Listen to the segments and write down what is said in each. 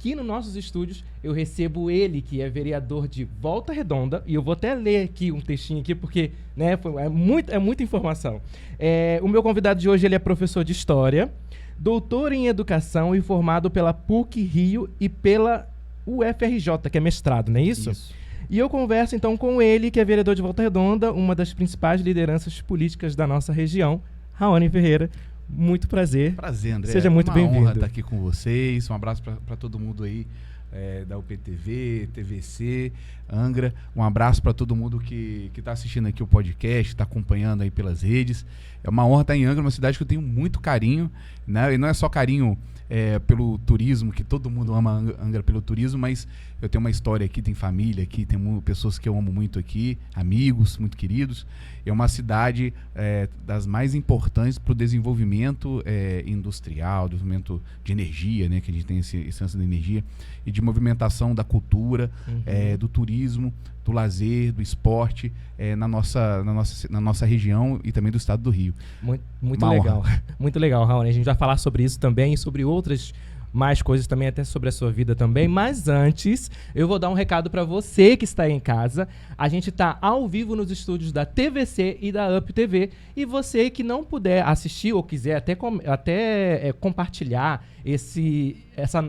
aqui nos nossos estúdios eu recebo ele, que é vereador de Volta Redonda, e eu vou até ler aqui um textinho aqui, porque né, é muita informação. O meu convidado de hoje ele é professor de História, doutor em Educação e formado pela PUC-Rio e pela UFRJ, que é mestrado, não é isso? Isso. E eu converso então com ele, que é vereador de Volta Redonda, uma das principais lideranças políticas da nossa região, Raoni Ferreira. Muito prazer. Prazer, André. Seja muito bem-vindo. É uma honra estar aqui com vocês. Um abraço para todo mundo aí da UPTV, TVC, Angra. Um abraço para todo mundo que está assistindo aqui o podcast, está acompanhando aí pelas redes. É uma honra estar em Angra, uma cidade que eu tenho muito carinho, né? E não é só carinho pelo turismo, que todo mundo ama Angra pelo turismo, mas eu tenho uma história aqui, tem família aqui, tem pessoas que eu amo muito aqui, amigos muito queridos. É uma cidade das mais importantes para o desenvolvimento industrial, desenvolvimento de energia, né, que a gente tem esse lance da energia, e de movimentação da cultura, do turismo, do lazer, do esporte na nossa região e também do estado do Rio. Muito legal. Muito legal, Raoni. A gente vai falar sobre isso também e sobre outras mais coisas também, até sobre a sua vida também. Mas antes, eu vou dar um recado para você que está aí em casa. A gente está ao vivo nos estúdios da TVC e da UpTV. E você que não puder assistir ou quiser até compartilhar essa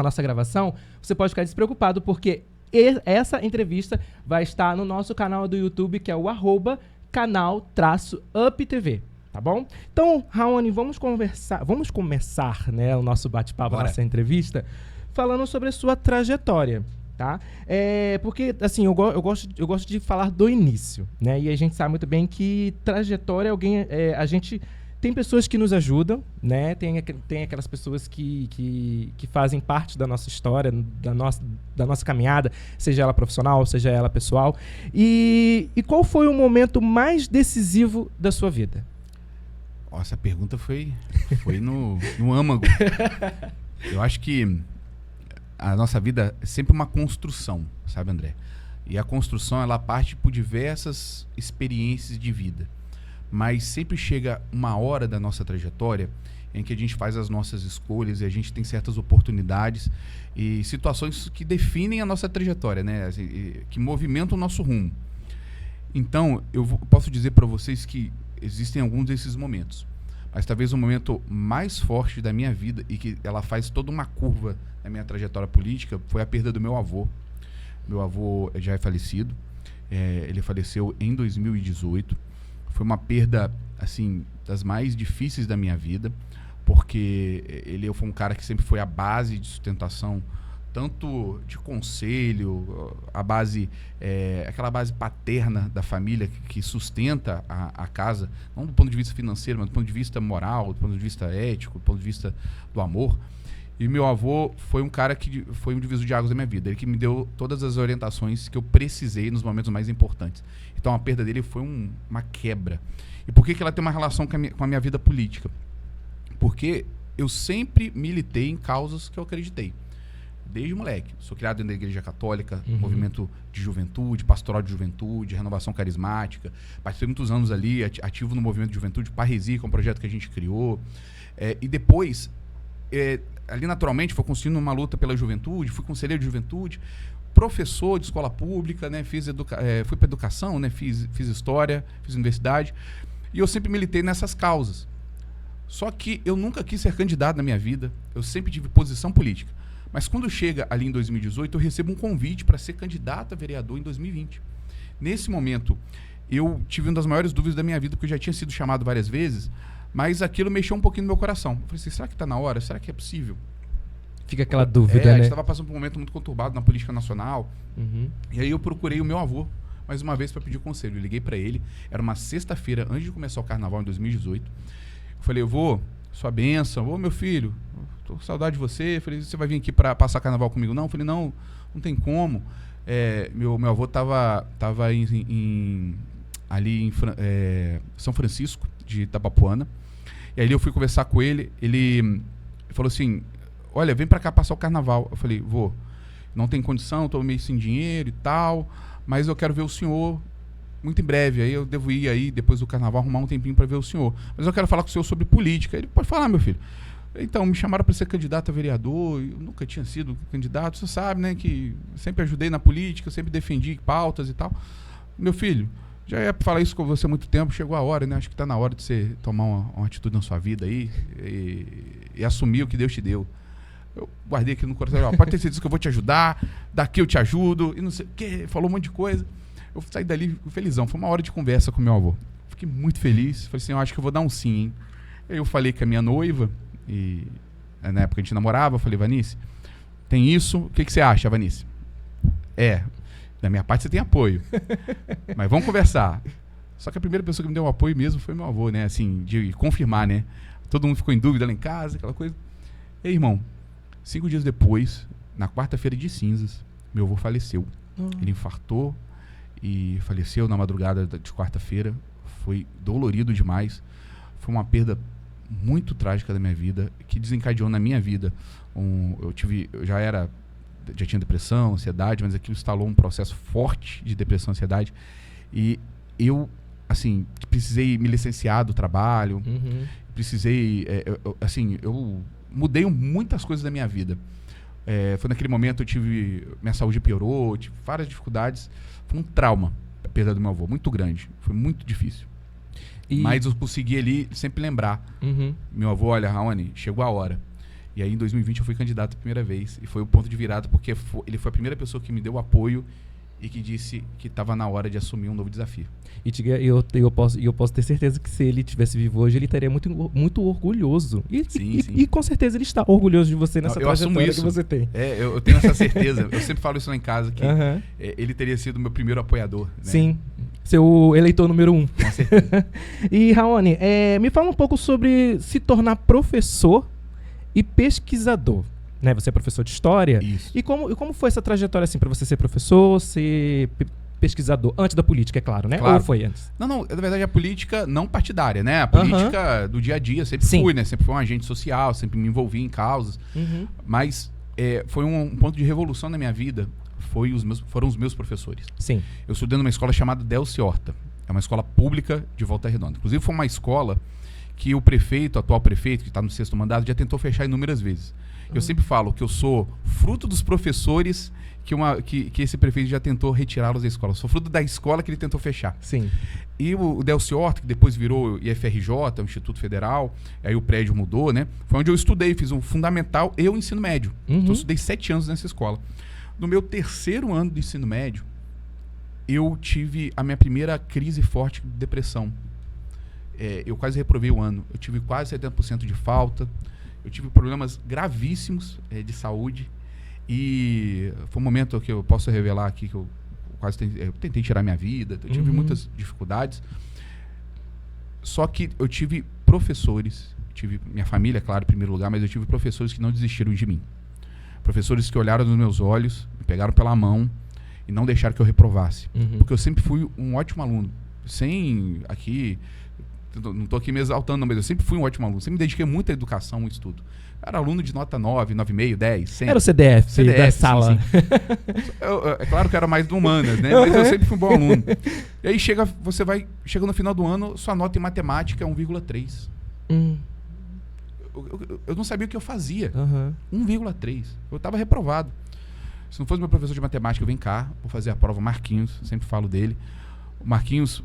nossa gravação, você pode ficar despreocupado, porque essa entrevista vai estar no nosso canal do YouTube, que é o @canal-UpTV. Tá bom? Então, Raoni, vamos começar, né, o nosso bate-papo, a nossa entrevista, falando sobre a sua trajetória, tá? Porque, assim, eu gosto de falar do início, né? E a gente sabe muito bem que trajetória, a gente tem pessoas que nos ajudam, né? Tem aquelas pessoas que fazem parte da nossa história, da nossa caminhada, seja ela profissional, seja ela pessoal. E qual foi o momento mais decisivo da sua vida? Essa pergunta foi no âmago. Eu acho que a nossa vida é sempre uma construção, sabe, André? E a construção, ela parte por diversas experiências de vida. Mas sempre chega uma hora da nossa trajetória em que a gente faz as nossas escolhas e a gente tem certas oportunidades e situações que definem a nossa trajetória, né? Assim, que movimentam o nosso rumo. Então, posso dizer para vocês que existem alguns desses momentos, mas talvez o momento mais forte da minha vida e que ela faz toda uma curva na minha trajetória política foi a perda do meu avô. Meu avô já é falecido, ele faleceu em 2018. Foi uma perda, assim, das mais difíceis da minha vida, porque ele foi um cara que sempre foi a base de sustentação, tanto de conselho, aquela base paterna da família que sustenta a casa, não do ponto de vista financeiro, mas do ponto de vista moral, do ponto de vista ético, do ponto de vista do amor. E meu avô foi um cara que foi um divisor de águas da minha vida. Ele que me deu todas as orientações que eu precisei nos momentos mais importantes. Então a perda dele foi uma quebra. E por que ela tem uma relação com a minha vida política? Porque eu sempre militei em causas que eu acreditei. Desde moleque. Sou criado dentro da Igreja Católica, movimento de juventude, pastoral de juventude, renovação carismática. Participei muitos anos ali, ativo no movimento de juventude, Parresia, que é um projeto que a gente criou. E depois, ali naturalmente, foi construindo uma luta pela juventude, fui conselheiro de juventude, professor de escola pública, né? Fui para educação, né? Fiz história, fiz universidade. E eu sempre militei nessas causas. Só que eu nunca quis ser candidato na minha vida, eu sempre tive posição política. Mas quando chega ali em 2018, eu recebo um convite para ser candidato a vereador em 2020. Nesse momento, eu tive uma das maiores dúvidas da minha vida, porque eu já tinha sido chamado várias vezes, mas aquilo mexeu um pouquinho no meu coração. Eu falei assim, será que está na hora? Será que é possível? Fica aquela dúvida, né? A gente estava passando por um momento muito conturbado na política nacional. E aí eu procurei o meu avô, mais uma vez, para pedir conselho. Eu liguei para ele, era uma sexta-feira, antes de começar o carnaval, em 2018. Eu falei, vô, sua bênção, ô meu filho, tô com saudade de você. Eu falei, você vai vir aqui para passar carnaval comigo? Não, eu falei, não tem como. Meu avô tava ali em São Francisco de Itabapoana. E aí eu fui conversar com ele, ele falou assim, olha, vem para cá passar o carnaval. Eu falei, vô, não tem condição, tô meio sem dinheiro e tal, mas eu quero ver o senhor muito em breve. Aí eu devo ir aí, depois do carnaval, arrumar um tempinho para ver o senhor. Mas eu quero falar com o senhor sobre política. Ele, pode falar, meu filho. Então, me chamaram para ser candidato a vereador, eu nunca tinha sido candidato, você sabe, né, que sempre ajudei na política, sempre defendi pautas e tal. Meu filho, já ia falar isso com você há muito tempo, chegou a hora, né, acho que está na hora de você tomar uma atitude na sua vida aí e assumir o que Deus te deu. Eu guardei aqui no coração, pode ter certeza que eu vou te ajudar, daqui eu te ajudo, e não sei o quê, falou um monte de coisa. Eu saí dali felizão, foi uma hora de conversa com meu avô. Fiquei muito feliz, falei assim, eu acho que eu vou dar um sim, hein. Aí eu falei com a minha noiva, e na época a gente namorava, eu falei, Vanice, tem isso, o que você acha, Vanice? Da minha parte você tem apoio, mas vamos conversar. Só que a primeira pessoa que me deu um apoio mesmo foi meu avô, né, assim, de confirmar, né. Todo mundo ficou em dúvida lá em casa, aquela coisa. E aí, irmão, 5 dias depois, na quarta-feira de cinzas, meu avô faleceu. Ele infartou e faleceu na madrugada de quarta-feira. Foi dolorido demais. Foi uma perda muito trágica da minha vida, que desencadeou na minha vida. Eu já tinha depressão, ansiedade, mas aquilo instalou um processo forte de depressão e ansiedade. E eu, assim, precisei me licenciar do trabalho, precisei, eu mudei muitas coisas da minha vida. Foi naquele momento minha saúde piorou, tive várias dificuldades. Foi um trauma, a perda do meu avô, muito grande. Foi muito difícil. Mas eu consegui ali sempre lembrar. Meu avô, olha, Raoni, chegou a hora. E aí em 2020 eu fui candidato a primeira vez. E foi o ponto de virada, porque ele foi a primeira pessoa que me deu apoio e que disse que estava na hora de assumir um novo desafio. E eu posso ter certeza que se ele estivesse vivo hoje, ele estaria muito, muito orgulhoso. Sim. E com certeza ele está orgulhoso de você nessa trajetória que você tem. Eu tenho essa certeza. Eu sempre falo isso lá em casa, que ele teria sido o meu primeiro apoiador. Né? Sim. Seu eleitor número 1. Com certeza. E, Raoni, me fala um pouco sobre se tornar professor e pesquisador. Né? Você é professor de história. Isso. E como foi essa trajetória assim, para você ser professor, ser pesquisador? Antes da política, é claro, né? Claro. Ou foi antes? Não, na verdade a política não partidária, né? A política do dia a dia, sempre fui, né? Sempre fui um agente social, sempre me envolvi em causas. Mas foi um ponto de revolução na minha vida. Foram os meus professores. Sim. Eu estudei numa escola chamada Delci Horta. É uma escola pública de Volta Redonda. Inclusive foi uma escola que o atual prefeito, que está no 6º mandato, já tentou fechar inúmeras vezes. Eu sempre falo que eu sou fruto dos professores que esse prefeito já tentou retirá-los da escola. Eu sou fruto da escola que ele tentou fechar. Sim. E o Delci Horta, que depois virou IFRJ, o Instituto Federal, aí o prédio mudou, né? Foi onde eu estudei, fiz o fundamental e o ensino médio. Então eu estudei 7 anos nessa escola. No meu 3º ano do ensino médio, eu tive a minha primeira crise forte de depressão. Eu quase reprovei o ano. Eu tive quase 70% de falta. Eu tive problemas gravíssimos de saúde. E foi um momento que eu posso revelar aqui que eu tentei tirar minha vida. Eu tive muitas dificuldades. Só que eu tive professores, tive minha família, claro, em primeiro lugar, mas eu tive professores que não desistiram de mim. Professores que olharam nos meus olhos, me pegaram pela mão e não deixaram que eu reprovasse. Porque eu sempre fui um ótimo aluno. Não estou aqui me exaltando, mas eu sempre fui um ótimo aluno. Sempre me dediquei muito à educação, ao estudo. Era aluno de nota 9, 9,5, 10, 100. Era o CDF da sala. Sim. É claro que eu era mais do humanas, né? Mas eu sempre fui um bom aluno. E aí chega no final do ano, sua nota em matemática é 1,3. Eu não sabia o que eu fazia. 1,3. Eu estava reprovado. Se não fosse meu professor de matemática, eu vim cá, vou fazer a prova. Marquinhos, sempre falo dele. O Marquinhos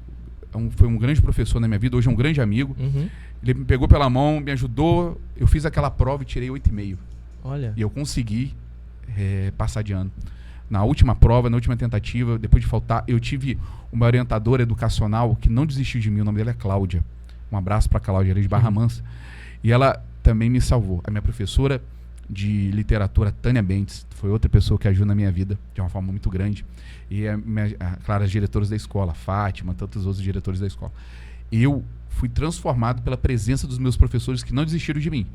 foi um grande professor na minha vida, hoje é um grande amigo. Ele me pegou pela mão, me ajudou. Eu fiz aquela prova e tirei 8,5. Olha. E eu consegui passar de ano. Na última prova, na última tentativa, depois de faltar, eu tive uma orientadora educacional que não desistiu de mim. O nome dela é Cláudia. Um abraço para a Cláudia, ela é de Barra Mansa. E ela também me salvou. A minha professora de literatura, Tânia Bentes, foi outra pessoa que ajuda na minha vida de uma forma muito grande. E claro, as diretoras da escola, Fátima, tantos outros diretores da escola. Eu fui transformado pela presença dos meus professores que não desistiram de mim.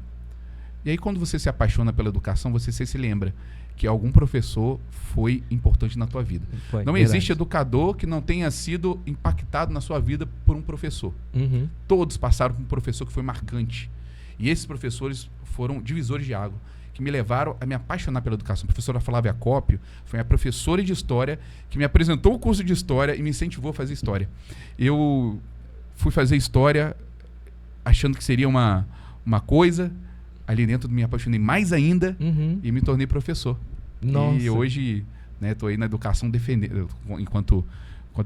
E aí, quando você se apaixona pela educação, você se lembra que algum professor foi importante na tua vida. Não existe educador que não tenha sido impactado na sua vida por um professor. Todos passaram por um professor que foi marcante. E esses professores foram divisores de água, que me levaram a me apaixonar pela educação. A professora Flávia Cópio foi a professora de História que me apresentou o curso de História e me incentivou a fazer História. Eu fui fazer História achando que seria uma coisa, ali dentro me apaixonei mais ainda e me tornei professor. Nossa. E hoje, né, tô aí na educação defendendo, enquanto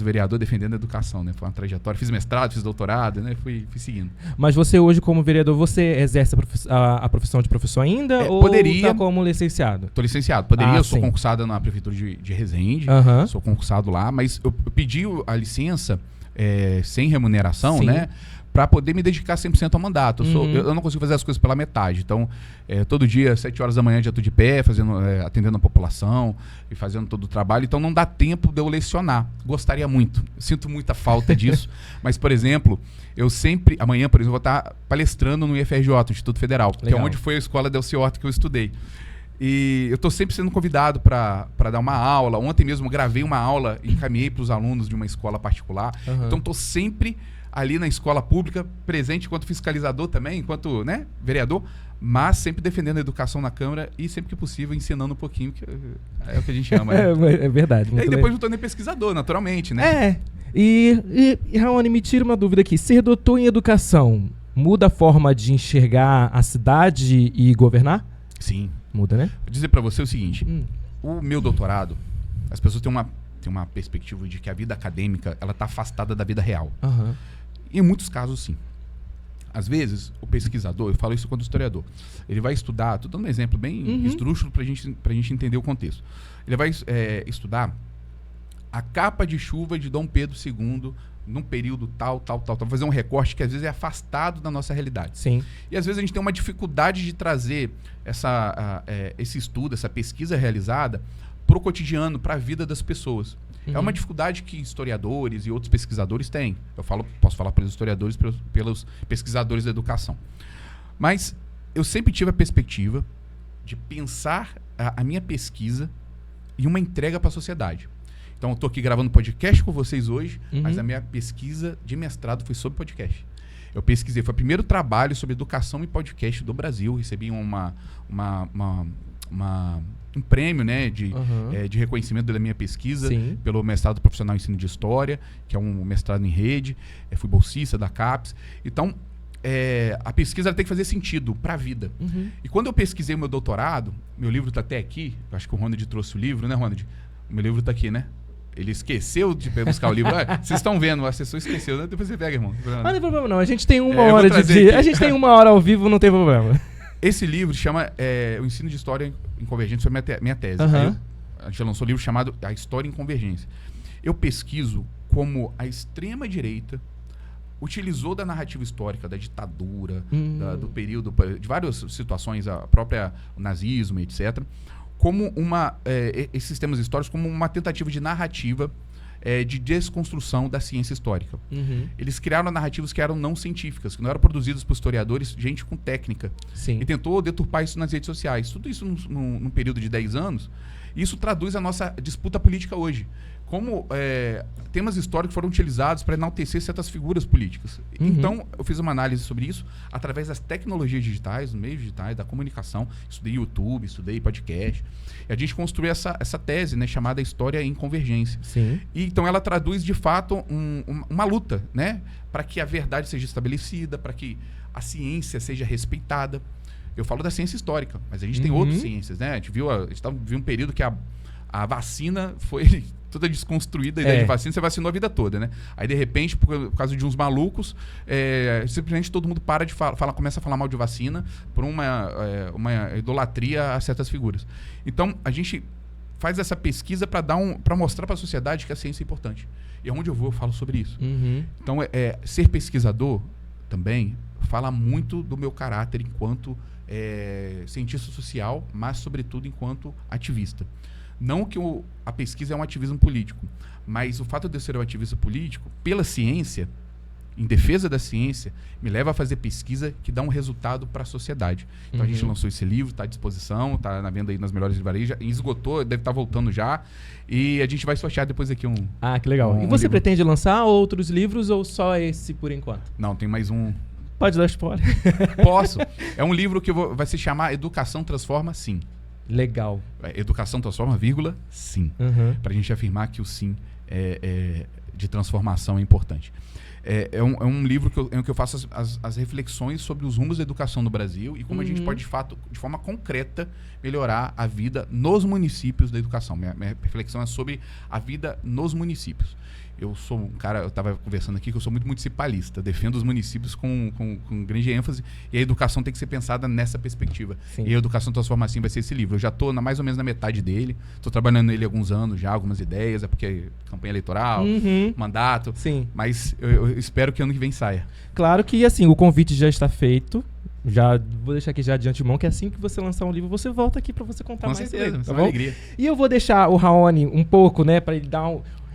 vereador defendendo a educação, né? Foi uma trajetória, fiz mestrado, fiz doutorado, né? Fui seguindo. Mas você hoje, como vereador, você exerce a profissão de professor ainda? Ou poderia. tá como licenciado? Tô licenciado. Poderia, eu sou sim. concursado na Prefeitura de Resende, sou concursado lá, mas eu pedi a licença sem remuneração, Sim. né? Para poder me dedicar 100% ao mandato. Eu não consigo fazer as coisas pela metade. Então, todo dia, 7 horas da manhã, já estou de pé, atendendo a população e fazendo todo o trabalho. Então, não dá tempo de eu lecionar. Gostaria muito. Sinto muita falta disso. Mas, por exemplo, amanhã, por exemplo, vou estar palestrando no IFRJ, Instituto Federal, que é onde foi a escola Delcy Horta que eu estudei. E eu estou sempre sendo convidado para dar uma aula. Ontem mesmo gravei uma aula e encaminhei para os alunos de uma escola particular. Então, estou sempre ali na escola pública, presente enquanto fiscalizador também, enquanto, né, vereador, mas sempre defendendo a educação na Câmara e sempre que possível ensinando um pouquinho, que é o que a gente ama. Né? É verdade. E aí depois eu tornei pesquisador, naturalmente, né? E Raoni, me tira uma dúvida aqui. Ser doutor em educação muda a forma de enxergar a cidade e governar? Sim. Muda, né? Vou dizer para você o seguinte, o meu doutorado, as pessoas têm uma perspectiva de que a vida acadêmica ela está afastada da vida real. Em muitos casos, sim. Às vezes, o pesquisador, eu falo isso quando historiador, ele vai estudar, estou dando um exemplo bem esdrúxulo para a gente entender o contexto. Ele vai estudar a capa de chuva de Dom Pedro II num período tal, fazer um recorte que às vezes é afastado da nossa realidade. Sim. E às vezes a gente tem uma dificuldade de trazer esse estudo, essa pesquisa realizada para o cotidiano, para a vida das pessoas. É uma dificuldade que historiadores e outros pesquisadores têm. Posso falar pelos historiadores, pelos pesquisadores da educação. Mas eu sempre tive a perspectiva de pensar a minha pesquisa e uma entrega para a sociedade. Então, eu estou aqui gravando podcast com vocês hoje, mas a minha pesquisa de mestrado foi sobre podcast. Eu pesquisei, foi o primeiro trabalho sobre educação e podcast do Brasil. Recebi um prêmio, né, de reconhecimento da minha pesquisa. Sim. Pelo mestrado profissional em ensino de história, que é um mestrado em rede. Fui bolsista da CAPES. Então, a pesquisa ela tem que fazer sentido para a vida. E quando eu pesquisei o meu doutorado, meu livro está até aqui, eu acho que o Ronald trouxe o livro, né, Ronald? O meu livro está aqui, né? Ele esqueceu de buscar o livro. Vocês estão vendo, a assessor esqueceu, né? Depois você pega, irmão. Não tem problema não, a gente tem uma hora de dia. A gente tem 1 hora ao vivo, não tem problema. Esse livro chama O Ensino de História em Convergência, foi minha tese. Aí a gente lançou um livro chamado A História em Convergência. Eu pesquiso como a extrema-direita utilizou da narrativa histórica, da ditadura, do período, de várias situações, o nazismo, etc., como esses temas históricos como uma tentativa de narrativa de desconstrução da ciência histórica. Eles criaram narrativas que eram não científicas, que não eram produzidas por historiadores, gente com técnica. Sim. E tentou deturpar isso nas redes sociais. Tudo isso num período de 10 anos. Isso traduz a nossa disputa política hoje. Como temas históricos foram utilizados para enaltecer certas figuras políticas. Então, eu fiz uma análise sobre isso através das tecnologias digitais, dos meios digitais, da comunicação. Estudei YouTube, estudei podcast. E a gente construiu essa tese, né, chamada História em Convergência. Sim. E, então, ela traduz, de fato, uma luta, né, para que a verdade seja estabelecida, para que a ciência seja respeitada. Eu falo da ciência histórica, mas a gente tem outras ciências, né? A gente viu um período que a vacina foi toda desconstruída, a ideia de vacina, você vacinou a vida toda, né? Aí, de repente, por causa de uns malucos, simplesmente todo mundo para de começa a falar mal de vacina por uma idolatria a certas figuras. Então, a gente faz essa pesquisa para mostrar para a sociedade que a ciência é importante. E onde eu vou, eu falo sobre isso. Então, ser pesquisador também fala muito do meu caráter enquanto cientista social, mas, sobretudo, enquanto ativista. Não que a pesquisa é um ativismo político, mas o fato de eu ser um ativista político, pela ciência, em defesa da ciência, me leva a fazer pesquisa que dá um resultado para a sociedade. Então, a gente lançou esse livro, está à disposição, está na venda aí nas melhores livrarias, já esgotou, deve estar voltando já, e a gente vai sortear depois aqui um... Ah, que legal. E você livro. pretende lançar outros livros ou só esse por enquanto? Não, tem mais um... Pode dar spoiler. Posso. É um livro que vai se chamar Educação Transforma Sim. Legal. Educação transforma, vírgula, sim. Para a gente afirmar que o sim de transformação é importante. É um livro em que eu faço as reflexões sobre os rumos da educação no Brasil e como a gente pode, de fato, de forma concreta, melhorar a vida nos municípios da educação. Minha reflexão é sobre a vida nos municípios. Eu sou um cara, eu estava conversando aqui que eu sou muito municipalista, defendo os municípios com grande ênfase, e a educação tem que ser pensada nessa perspectiva. Sim. E a Educação Transforma Assim vai ser esse livro. Eu já estou mais ou menos na metade dele, estou trabalhando nele há alguns anos já, algumas ideias, é porque é campanha eleitoral, mandato, sim. Mas eu espero que ano que vem saia. Claro que, assim, o convite já está feito. Já vou deixar aqui já de antemão que assim que você lançar um livro, você volta aqui para você contar com mais certeza, cedo, tá bom? Alegria. E eu vou deixar o Raoni um pouco, né, para ele dar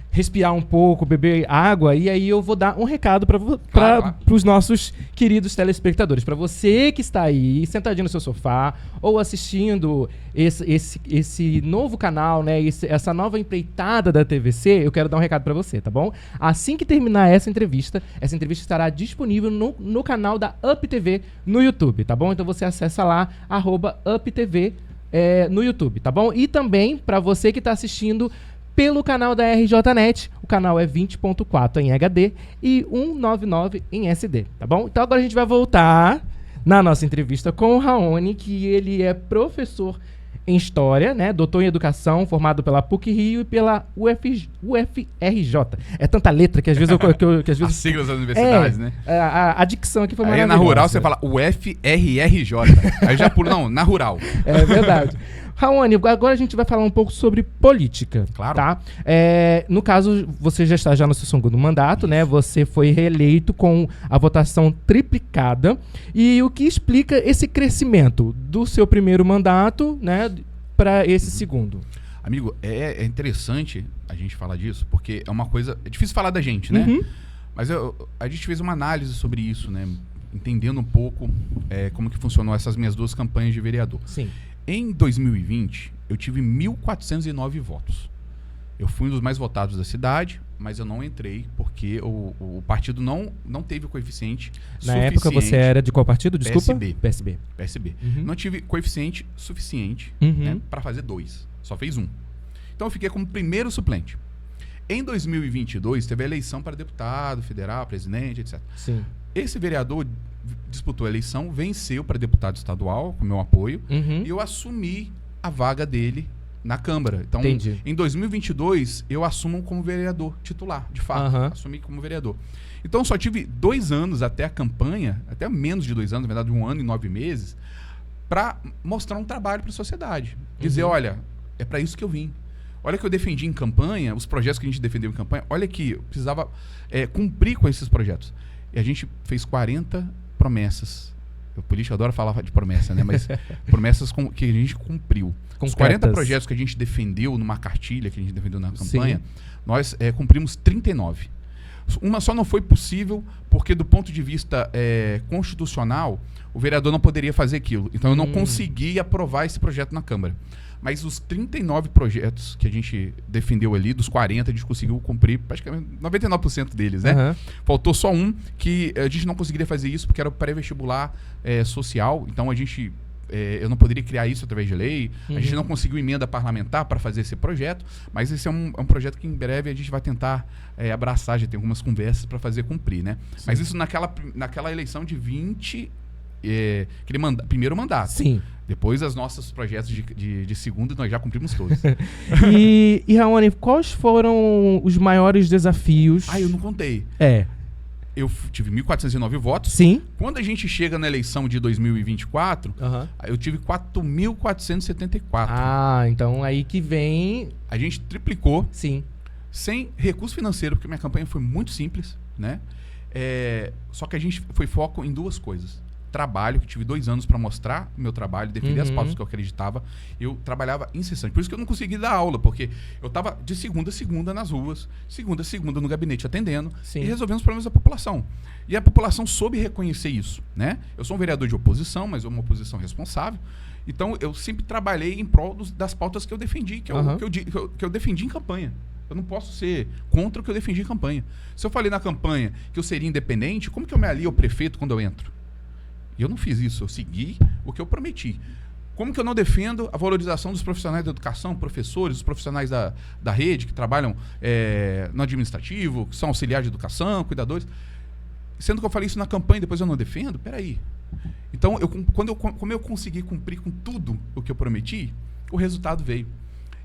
respirar um pouco, beber água, e aí eu vou dar um recado para os nossos queridos telespectadores. Para você que está aí, sentadinho no seu sofá, ou assistindo esse novo canal, né, essa nova empreitada da TVC, eu quero dar um recado para você, tá bom? Assim que terminar essa entrevista estará disponível no canal da UpTV no YouTube, tá bom? Então você acessa lá, @UpTV no YouTube, tá bom? E também, para você que está assistindo pelo canal da RJNet, o canal é 20.4 em HD e 199 em SD, tá bom? Então agora a gente vai voltar na nossa entrevista com o Raoni, que ele é professor em História, né? Doutor em Educação, formado pela PUC-Rio e pela UFRJ. É tanta letra que às vezes As siglas das universidades, né? A dicção aqui foi maravilhosa. Aí na Rural você fala UFRRJ. Aí já pulo, não, na Rural. É verdade. Raoni, agora a gente vai falar um pouco sobre política. Claro. Tá? No caso, você já está no seu segundo mandato, né? Você foi reeleito com a votação triplicada. E o que explica esse crescimento do seu primeiro mandato, né, para esse segundo? Amigo, é interessante a gente falar disso, porque é uma coisa... É difícil falar da gente, né? Mas a gente fez uma análise sobre isso, né? Entendendo um pouco como que funcionou essas minhas duas campanhas de vereador. Sim. Em 2020, eu tive 1.409 votos. Eu fui um dos mais votados da cidade, mas eu não entrei porque o partido não teve o coeficiente suficiente. Na época você era de qual partido? Desculpa. PSB. Não tive coeficiente suficiente, né, para fazer 2. Só fez 1. Então eu fiquei como primeiro suplente. Em 2022, teve a eleição para deputado federal, presidente, etc. Sim. Esse vereador disputou a eleição, venceu para deputado estadual, com meu apoio, e eu assumi a vaga dele na Câmara. Então, entendi. Em 2022, eu assumo como vereador titular, de fato. Assumi como vereador. Então, só tive 2 anos até a campanha, até menos de 2 anos, na verdade, 1 ano e 9 meses, para mostrar um trabalho para a sociedade. Dizer, olha, é para isso que eu vim. Olha que eu defendi em campanha, os projetos que a gente defendeu em campanha, olha que eu precisava cumprir com esses projetos. E a gente fez 40 promessas. O político adora falar de promessa, né? Mas promessas que a gente cumpriu. Os 40 projetos que a gente defendeu numa cartilha, que a gente defendeu na campanha, nós cumprimos 39. Uma só não foi possível porque, do ponto de vista constitucional, o vereador não poderia fazer aquilo. Então, eu não consegui aprovar esse projeto na Câmara. Mas os 39 projetos que a gente defendeu ali, dos 40, a gente conseguiu cumprir praticamente 99% deles, né? Faltou só um que a gente não conseguiria fazer isso porque era o pré-vestibular social. Então, eu não poderia criar isso através de lei. A gente não conseguiu emenda parlamentar para fazer esse projeto, mas esse é um projeto que em breve a gente vai tentar abraçar. Já tem algumas conversas para fazer cumprir, né? Sim. Mas isso naquela eleição de 20... primeiro mandato. Sim. Depois, os nossos projetos de segundo, nós já cumprimos todos. E Raoni, quais foram os maiores desafios? Eu não contei. Eu tive 1.409 votos. Sim. Quando a gente chega na eleição de 2024, eu tive 4.474. Então aí que vem... A gente triplicou. Sim. Sem recurso financeiro, porque minha campanha foi muito simples, né? Só que a gente foi foco em 2 coisas. Trabalho, que tive 2 anos para mostrar o meu trabalho, defender as pautas que eu acreditava. Eu trabalhava incessante. Por isso que eu não consegui dar aula, porque eu estava de segunda a segunda nas ruas, segunda a segunda no gabinete atendendo e resolvendo os problemas da população. E a população soube reconhecer isso, né? Eu sou um vereador de oposição, mas uma oposição responsável. Então, eu sempre trabalhei em prol das pautas que eu defendi, que eu defendi em campanha. Eu não posso ser contra o que eu defendi em campanha. Se eu falei na campanha que eu seria independente, como que eu me alio ao prefeito quando eu entro? E eu não fiz isso, eu segui o que eu prometi. Como que eu não defendo a valorização dos profissionais da educação, professores, os profissionais da rede que trabalham no administrativo, que são auxiliares de educação, cuidadores? Sendo que eu falei isso na campanha e depois eu não defendo? Peraí. Então, como eu consegui cumprir com tudo o que eu prometi, o resultado veio.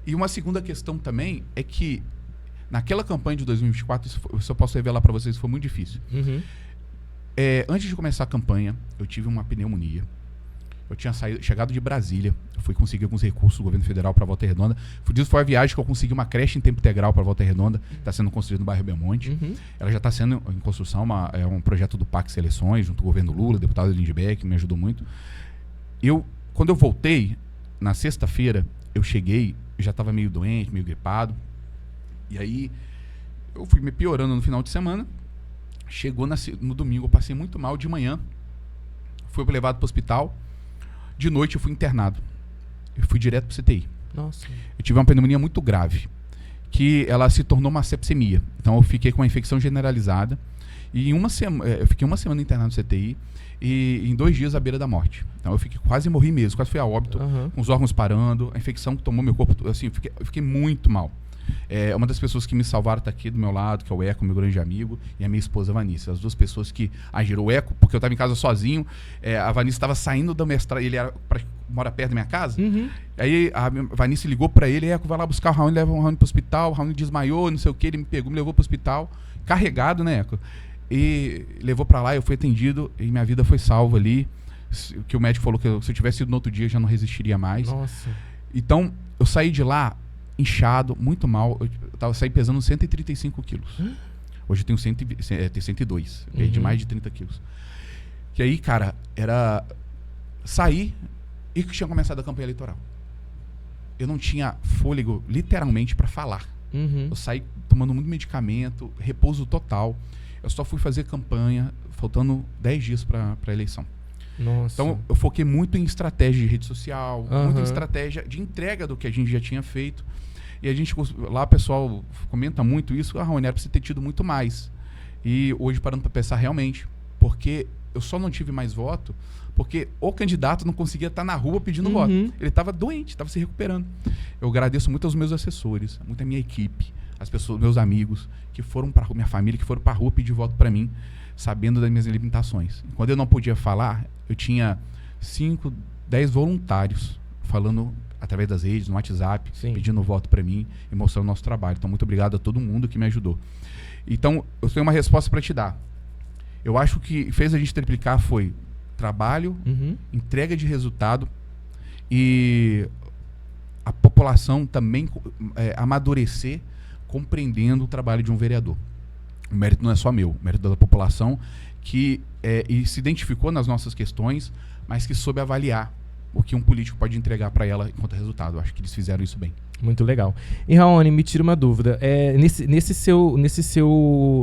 E uma segunda questão também é que naquela campanha de 2024, isso eu posso revelar para vocês, foi muito difícil. Uhum. Antes de começar a campanha, eu tive uma pneumonia. Eu tinha chegado de Brasília, eu fui conseguir alguns recursos do governo federal para Volta Redonda. Foi a viagem que eu consegui uma creche em tempo integral para Volta Redonda, que está sendo construída no bairro Belmonte. Uhum. Ela já está sendo em construção, é um projeto do PAC Seleções, junto com o governo Lula, o deputado Lindbergh, que me ajudou muito. Quando eu voltei, na sexta-feira, eu cheguei, eu já estava meio doente, meio gripado. E aí, eu fui me piorando no final de semana. Chegou no domingo, eu passei muito mal de manhã. Fui levado para o hospital. De noite eu fui internado. Eu fui direto para o CTI. Nossa. Eu tive uma pneumonia muito grave, que ela se tornou uma sepsemia. Então eu fiquei com uma infecção generalizada. E eu fiquei uma semana internado no CTI e em 2 dias à beira da morte. Então eu quase morri mesmo, quase fui a óbito, com os órgãos parando, a infecção que tomou meu corpo, assim, eu fiquei muito mal. Uma das pessoas que me salvaram está aqui do meu lado, que é o Eco, meu grande amigo, e a minha esposa Vanessa. As 2 pessoas que agiram. O Eco, porque eu estava em casa sozinho, a Vanessa estava saindo da mestrado, ele mora perto da minha casa. Uhum. Aí a Vanessa ligou para ele, Eco, vai lá buscar o Raoni, leva o Raoni para o hospital. O Raoni desmaiou, não sei o que, ele me pegou, me levou para o hospital, carregado, né, Eco? E levou para lá, eu fui atendido e minha vida foi salva ali. Que o médico falou que se eu tivesse ido no outro dia, eu já não resistiria mais. Nossa. Então, eu saí de lá inchado, muito mal. Eu saí pesando 135 quilos. Hoje eu tenho 102. Perdi mais de 30 quilos. E aí, cara, era sair e que tinha começado a campanha eleitoral. Eu não tinha fôlego, literalmente, para falar. Uhum. Eu saí tomando muito medicamento, repouso total. Eu só fui fazer campanha, faltando 10 dias para a eleição. Nossa. Então, eu foquei muito em estratégia de rede social, muito em estratégia de entrega do que a gente já tinha feito. E a gente, lá o pessoal comenta muito isso, Raoni, era para você ter tido muito mais. E hoje, parando para pensar realmente, porque eu só não tive mais voto, porque o candidato não conseguia estar na rua pedindo voto. Ele estava doente, estava se recuperando. Eu agradeço muito aos meus assessores, muito à minha equipe, as pessoas, meus amigos, que foram para minha família, que foram para a rua pedir voto para mim, sabendo das minhas limitações. Quando eu não podia falar, eu tinha 5, 10 voluntários falando através das redes, no WhatsApp, pedindo voto para mim e mostrando o nosso trabalho. Então, muito obrigado a todo mundo que me ajudou. Então, eu tenho uma resposta para te dar. Eu acho que fez a gente triplicar foi trabalho, entrega de resultado e a população também amadurecer compreendendo o trabalho de um vereador. O mérito não é só meu, o mérito da população que e se identificou nas nossas questões, mas que soube avaliar o que um político pode entregar para ela enquanto resultado. Eu acho que eles fizeram isso bem. Muito legal. E Raoni, me tira uma dúvida.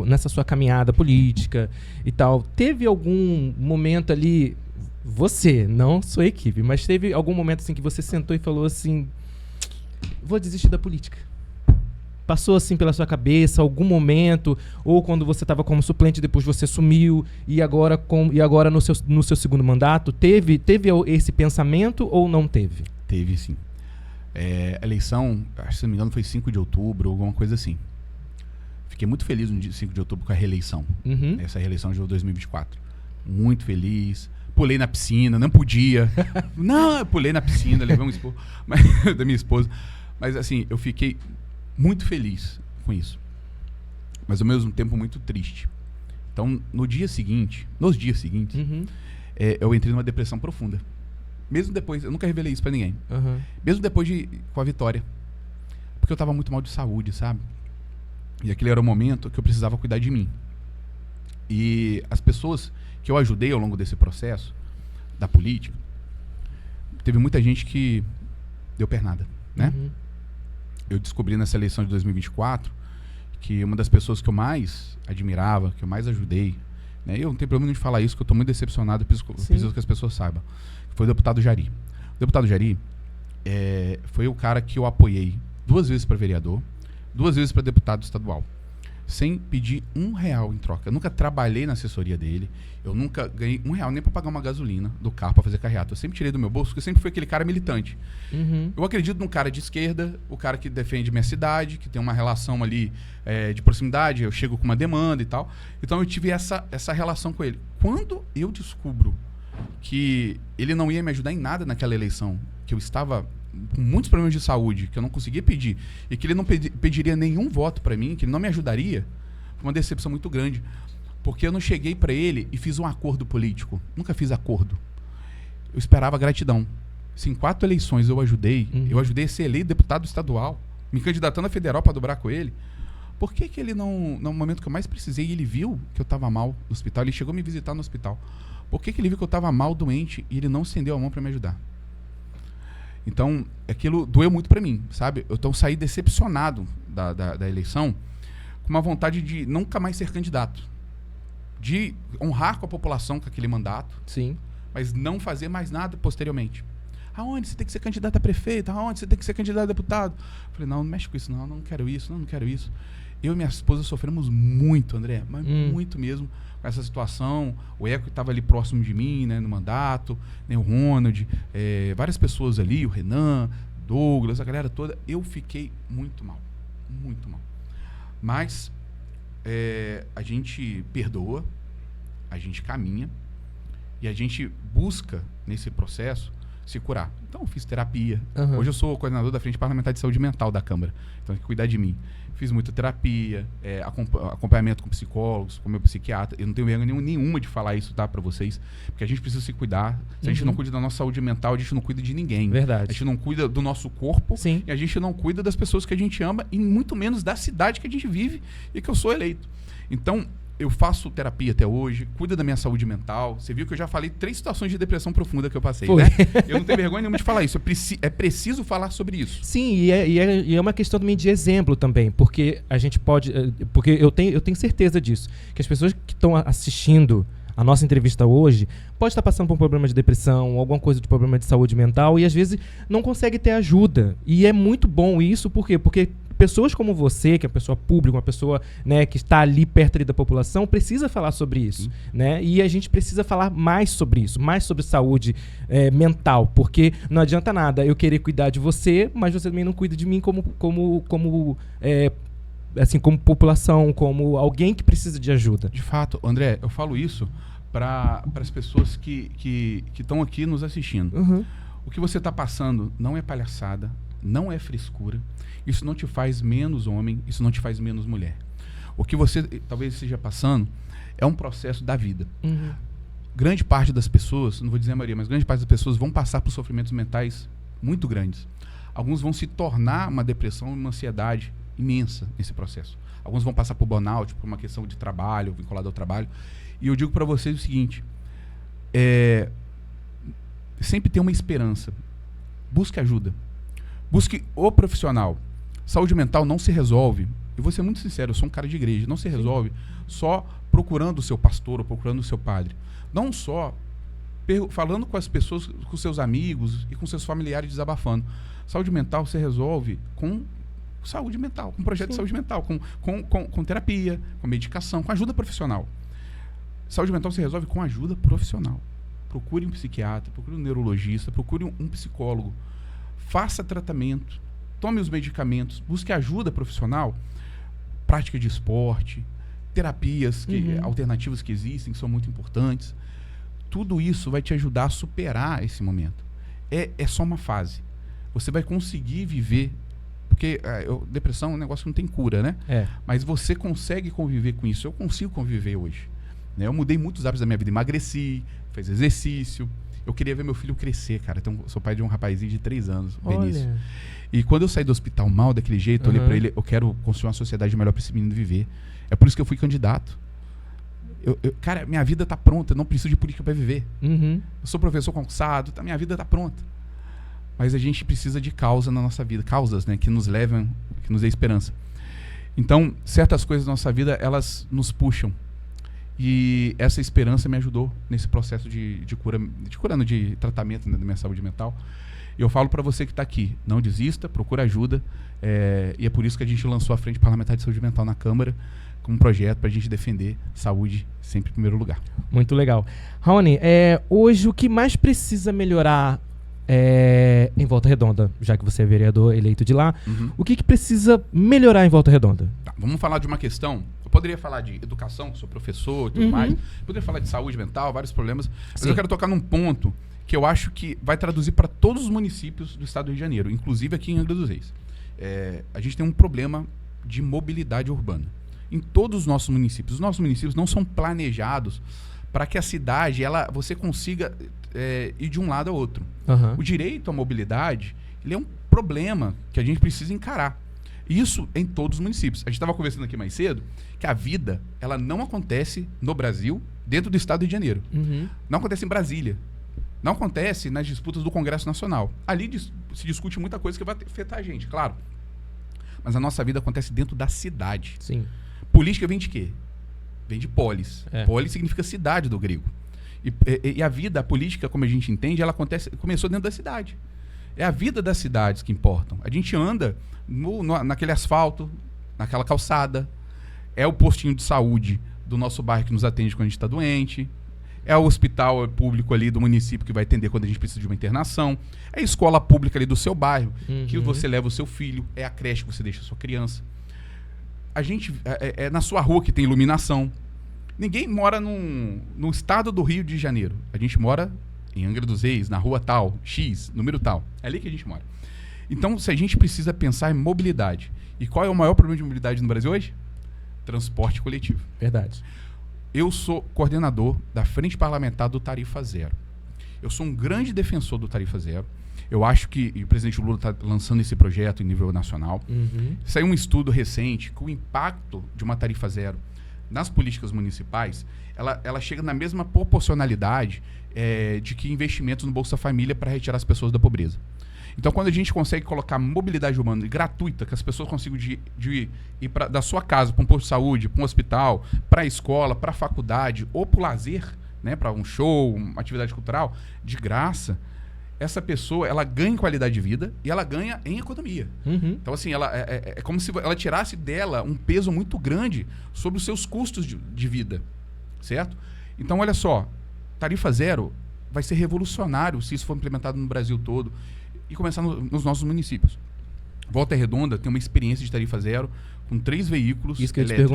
Nessa sua caminhada política e tal, teve algum momento ali, você, não sua equipe, mas teve algum momento assim que você sentou e falou assim, vou desistir da política? Passou assim pela sua cabeça algum momento, ou quando você estava como suplente, depois você sumiu, e agora no seu segundo mandato, teve esse pensamento ou não teve? Teve, sim. A eleição, acho que se não me engano, foi 5 de outubro, alguma coisa assim. Fiquei muito feliz no dia 5 de outubro com a reeleição. Essa reeleição de 2024. Muito feliz. Pulei na piscina, não podia. Não, eu pulei na piscina, levei um esporro da minha esposa. Mas assim, eu fiquei muito feliz com isso, mas ao mesmo tempo muito triste. Então, nos dias seguintes, eu entrei numa depressão profunda. Mesmo depois, eu nunca revelei isso pra ninguém. Mesmo depois com a vitória. Porque eu tava muito mal de saúde, sabe? E aquele era o momento que eu precisava cuidar de mim. E as pessoas que eu ajudei ao longo desse processo, da política, teve muita gente que deu pernada, né? Eu descobri nessa eleição de 2024 que uma das pessoas que eu mais admirava, que eu mais ajudei, né? Eu não tenho problema de falar isso, que eu estou muito decepcionado, preciso que as pessoas saibam, foi o deputado Jari. O deputado Jari foi o cara que eu apoiei 2 vezes para vereador, 2 vezes para deputado estadual. sem pedir R$1 em troca. Eu nunca trabalhei na assessoria dele, eu nunca ganhei R$1 nem para pagar uma gasolina do carro para fazer carreata. Eu sempre tirei do meu bolso, porque eu sempre fui aquele cara militante. Eu acredito num cara de esquerda, o cara que defende minha cidade, que tem uma relação ali de proximidade, eu chego com uma demanda e tal. Então eu tive essa relação com ele. Quando eu descubro que ele não ia me ajudar em nada naquela eleição, que eu estava com muitos problemas de saúde, que eu não conseguia pedir, e que ele não pediria nenhum voto para mim, que ele não me ajudaria, foi uma decepção muito grande. Porque eu não cheguei para ele e fiz um acordo político. Nunca fiz acordo. Eu esperava gratidão. Se em 4 eleições eu ajudei a ser eleito deputado estadual, me candidatando a federal para dobrar com ele, por que ele não, no momento que eu mais precisei, ele viu que eu estava mal no hospital, ele chegou a me visitar no hospital. Por que ele viu que eu estava mal, doente, e ele não estendeu a mão para me ajudar? Então, aquilo doeu muito para mim, sabe? Eu então saí decepcionado da eleição, com uma vontade de nunca mais ser candidato. De honrar com a população com aquele mandato, sim, mas não fazer mais nada posteriormente. Aonde você tem que ser candidato a prefeito? Aonde você tem que ser candidato a deputado? Eu falei, não mexe com isso, não quero isso, não quero isso. Eu e minha esposa sofremos muito, André, mas muito mesmo, com essa situação. O Eco estava ali próximo de mim, né, no mandato, né, o Ronald, várias pessoas ali, o Renan, Douglas, a galera toda. Eu fiquei muito mal, muito mal. Mas a gente perdoa, a gente caminha e a gente busca, nesse processo, se curar. Então, eu fiz terapia. Hoje eu sou coordenador da Frente Parlamentar de Saúde Mental da Câmara. Então, tem que cuidar de mim. Fiz muita terapia, acompanhamento com psicólogos, com meu psiquiatra. Eu não tenho vergonha nenhuma de falar isso, tá, pra vocês. Porque a gente precisa se cuidar. Se a gente não cuida da nossa saúde mental, a gente não cuida de ninguém. Verdade. A gente não cuida do nosso corpo. Sim. E a gente não cuida das pessoas que a gente ama e muito menos da cidade que a gente vive e que eu sou eleito. Então, eu faço terapia até hoje, cuido da minha saúde mental. Você viu que eu já falei 3 situações de depressão profunda que eu passei, né? Eu não tenho vergonha nenhuma de falar isso. É preciso falar sobre isso. Sim, e é uma questão também de exemplo também, porque a gente pode... Porque eu tenho certeza disso, que as pessoas que estão assistindo a nossa entrevista hoje pode estar passando por um problema de depressão, alguma coisa de problema de saúde mental, e às vezes não consegue ter ajuda. E é muito bom isso, por quê? Porque pessoas como você, que é uma pessoa pública, uma pessoa, né, que está ali perto ali da população, precisa falar sobre isso, né? E a gente precisa falar mais sobre isso, mais sobre saúde mental, porque não adianta nada eu querer cuidar de você, mas você também não cuida de mim como população, como alguém que precisa de ajuda. De fato, André, eu falo isso para as pessoas que estão aqui nos assistindo. O que você está passando não é palhaçada, não é frescura. Isso não te faz menos homem, isso não te faz menos mulher. O que você talvez esteja passando é um processo da vida. Grande parte das pessoas, não vou dizer a maioria, mas grande parte das pessoas vão passar por sofrimentos mentais muito grandes. Alguns vão se tornar uma depressão, uma ansiedade imensa nesse processo. Alguns vão passar por burnout, por uma questão de trabalho, vinculado ao trabalho. E eu digo para vocês o seguinte, sempre tem uma esperança. Busque ajuda. Busque o profissional. Saúde mental não se resolve, e vou ser muito sincero, eu sou um cara de igreja, não se resolve só procurando o seu pastor ou procurando o seu padre. Não só falando com as pessoas, com seus amigos e com seus familiares desabafando. Saúde mental se resolve com saúde mental, com projeto de saúde mental, com terapia, com medicação, com ajuda profissional. Saúde mental se resolve com ajuda profissional. Procure um psiquiatra, procure um neurologista, procure um psicólogo. Faça tratamento, tome os medicamentos, busque ajuda profissional, prática de esporte, terapias alternativas que existem, que são muito importantes. Tudo isso vai te ajudar a superar esse momento. É só uma fase. Você vai conseguir viver, porque depressão é um negócio que não tem cura, né? Mas você consegue conviver com isso. Eu consigo conviver hoje. Né? Eu mudei muitos hábitos da minha vida, emagreci, fiz exercício. Eu queria ver meu filho crescer, cara. Então, sou pai de um rapazinho de 3 anos, Benício. E quando eu saí do hospital mal daquele jeito, eu olhei pra ele, eu quero construir uma sociedade melhor pra esse menino viver. É por isso que eu fui candidato. Cara, minha vida tá pronta, eu não preciso de política pra viver. Eu sou professor concursado, minha vida tá pronta. Mas a gente precisa de causa na nossa vida, causas, né, que nos levam, que nos dê esperança. Então, certas coisas da nossa vida, elas nos puxam. E essa esperança me ajudou nesse processo de tratamento, né, da minha saúde mental. E eu falo para você que está aqui, não desista, procura ajuda. E é por isso que a gente lançou a Frente Parlamentar de Saúde Mental na Câmara, como projeto para a gente defender saúde sempre em primeiro lugar. Muito legal. Raoni, hoje o que mais precisa melhorar em Volta Redonda, já que você é vereador eleito de lá, o que precisa melhorar em Volta Redonda? Tá, vamos falar de uma questão. Eu poderia falar de educação, sou professor e tudo mais. Poderia falar de saúde mental, vários problemas. Mas eu quero tocar num ponto que eu acho que vai traduzir para todos os municípios do estado do Rio de Janeiro, inclusive aqui em Angra dos Reis. A gente tem um problema de mobilidade urbana. Em todos os nossos municípios não são planejados para que a cidade, você consiga ir de um lado ao outro. O direito à mobilidade, ele é um problema que a gente precisa encarar. Isso em todos os municípios. A gente estava conversando aqui mais cedo que a vida, ela não acontece no Brasil, dentro do estado do Rio de Janeiro. Não acontece em Brasília. Não acontece nas disputas do Congresso Nacional. Ali se discute muita coisa que vai afetar a gente, claro. Mas a nossa vida acontece dentro da cidade. Sim. Política vem de quê? Vem de polis. Polis significa cidade do grego. E a vida, a política, como a gente entende, ela começou dentro da cidade. É a vida das cidades que importam. A gente anda naquele asfalto, naquela calçada. É o postinho de saúde do nosso bairro que nos atende quando a gente está doente. É o hospital público ali do município que vai atender quando a gente precisa de uma internação. É a escola pública ali do seu bairro, que você leva o seu filho. É a creche que você deixa a sua criança. A gente é na sua rua que tem iluminação. Ninguém mora no estado do Rio de Janeiro. A gente mora em Angra dos Reis, na rua tal, X, número tal. É ali que a gente mora. Então, se a gente precisa pensar em mobilidade. E qual é o maior problema de mobilidade no Brasil hoje? Transporte coletivo. Verdade. Eu sou coordenador da Frente Parlamentar do Tarifa Zero. Eu sou um grande defensor do Tarifa Zero. Eu acho que o presidente Lula está lançando esse projeto em nível nacional. Saiu um estudo recente que o impacto de uma tarifa zero nas políticas municipais, ela chega na mesma proporcionalidade de que investimentos no Bolsa Família para retirar as pessoas da pobreza. Então, quando a gente consegue colocar mobilidade urbana gratuita, que as pessoas consigam ir da sua casa para um posto de saúde, para um hospital, para a escola, para a faculdade ou para o lazer, né, para um show, uma atividade cultural, de graça, essa pessoa, ela ganha em qualidade de vida e ela ganha em economia. Então, assim, é como se ela tirasse dela um peso muito grande sobre os seus custos de vida, certo? Então, olha só, tarifa zero vai ser revolucionário se isso for implementado no Brasil todo e começar nos nossos municípios. Volta Redonda tem uma experiência de tarifa zero com 3 veículos isso que elétricos.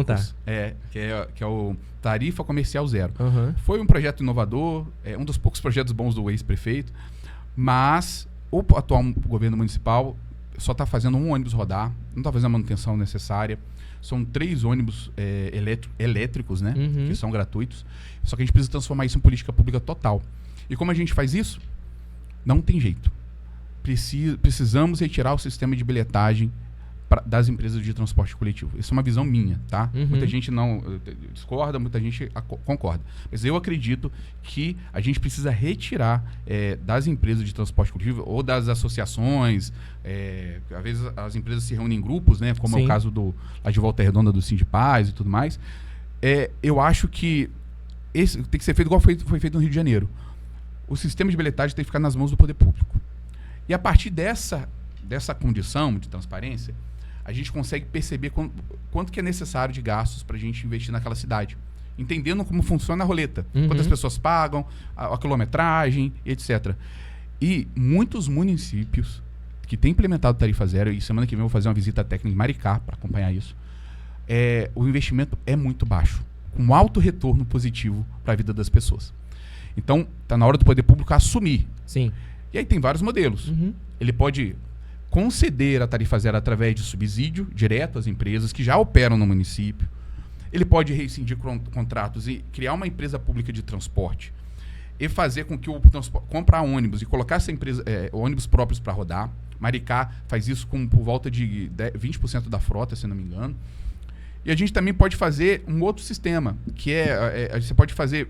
Eu ia te perguntar. Que é o Tarifa Comercial Zero. Foi um projeto inovador, um dos poucos projetos bons do ex-prefeito, mas o atual governo municipal só está fazendo um ônibus rodar, não está fazendo a manutenção necessária. São 3 ônibus elétricos, né, que são gratuitos. Só que a gente precisa transformar isso em política pública total. E como a gente faz isso? Não tem jeito. Precisamos retirar o sistema de bilhetagem das empresas de transporte coletivo. Isso é uma visão minha, tá? Muita gente não discorda, muita gente concorda. Mas eu acredito que a gente precisa retirar das empresas de transporte coletivo ou das associações. Às vezes as empresas se reúnem em grupos, né? Como é o caso lá de Volta Redonda do Sindipaz e tudo mais. Eu acho que esse tem que ser feito igual foi feito no Rio de Janeiro. O sistema de bilhetagem tem que ficar nas mãos do poder público. E a partir dessa condição de transparência, a gente consegue perceber quanto que é necessário de gastos para a gente investir naquela cidade. Entendendo como funciona a roleta. Quantas pessoas pagam, a quilometragem, etc. E muitos municípios que têm implementado tarifa zero, e semana que vem eu vou fazer uma visita técnica em Maricá para acompanhar isso, o investimento é muito baixo, com alto retorno positivo para a vida das pessoas. Então, está na hora do poder público assumir. Sim. E aí tem vários modelos. Ele pode conceder a tarifa zero através de subsídio direto às empresas que já operam no município. Ele pode rescindir contratos e criar uma empresa pública de transporte e fazer com que comprar ônibus e colocar essa empresa, ônibus próprios para rodar. Maricá faz isso por volta de 20% da frota, se não me engano. E a gente também pode fazer um outro sistema, que você pode fazer,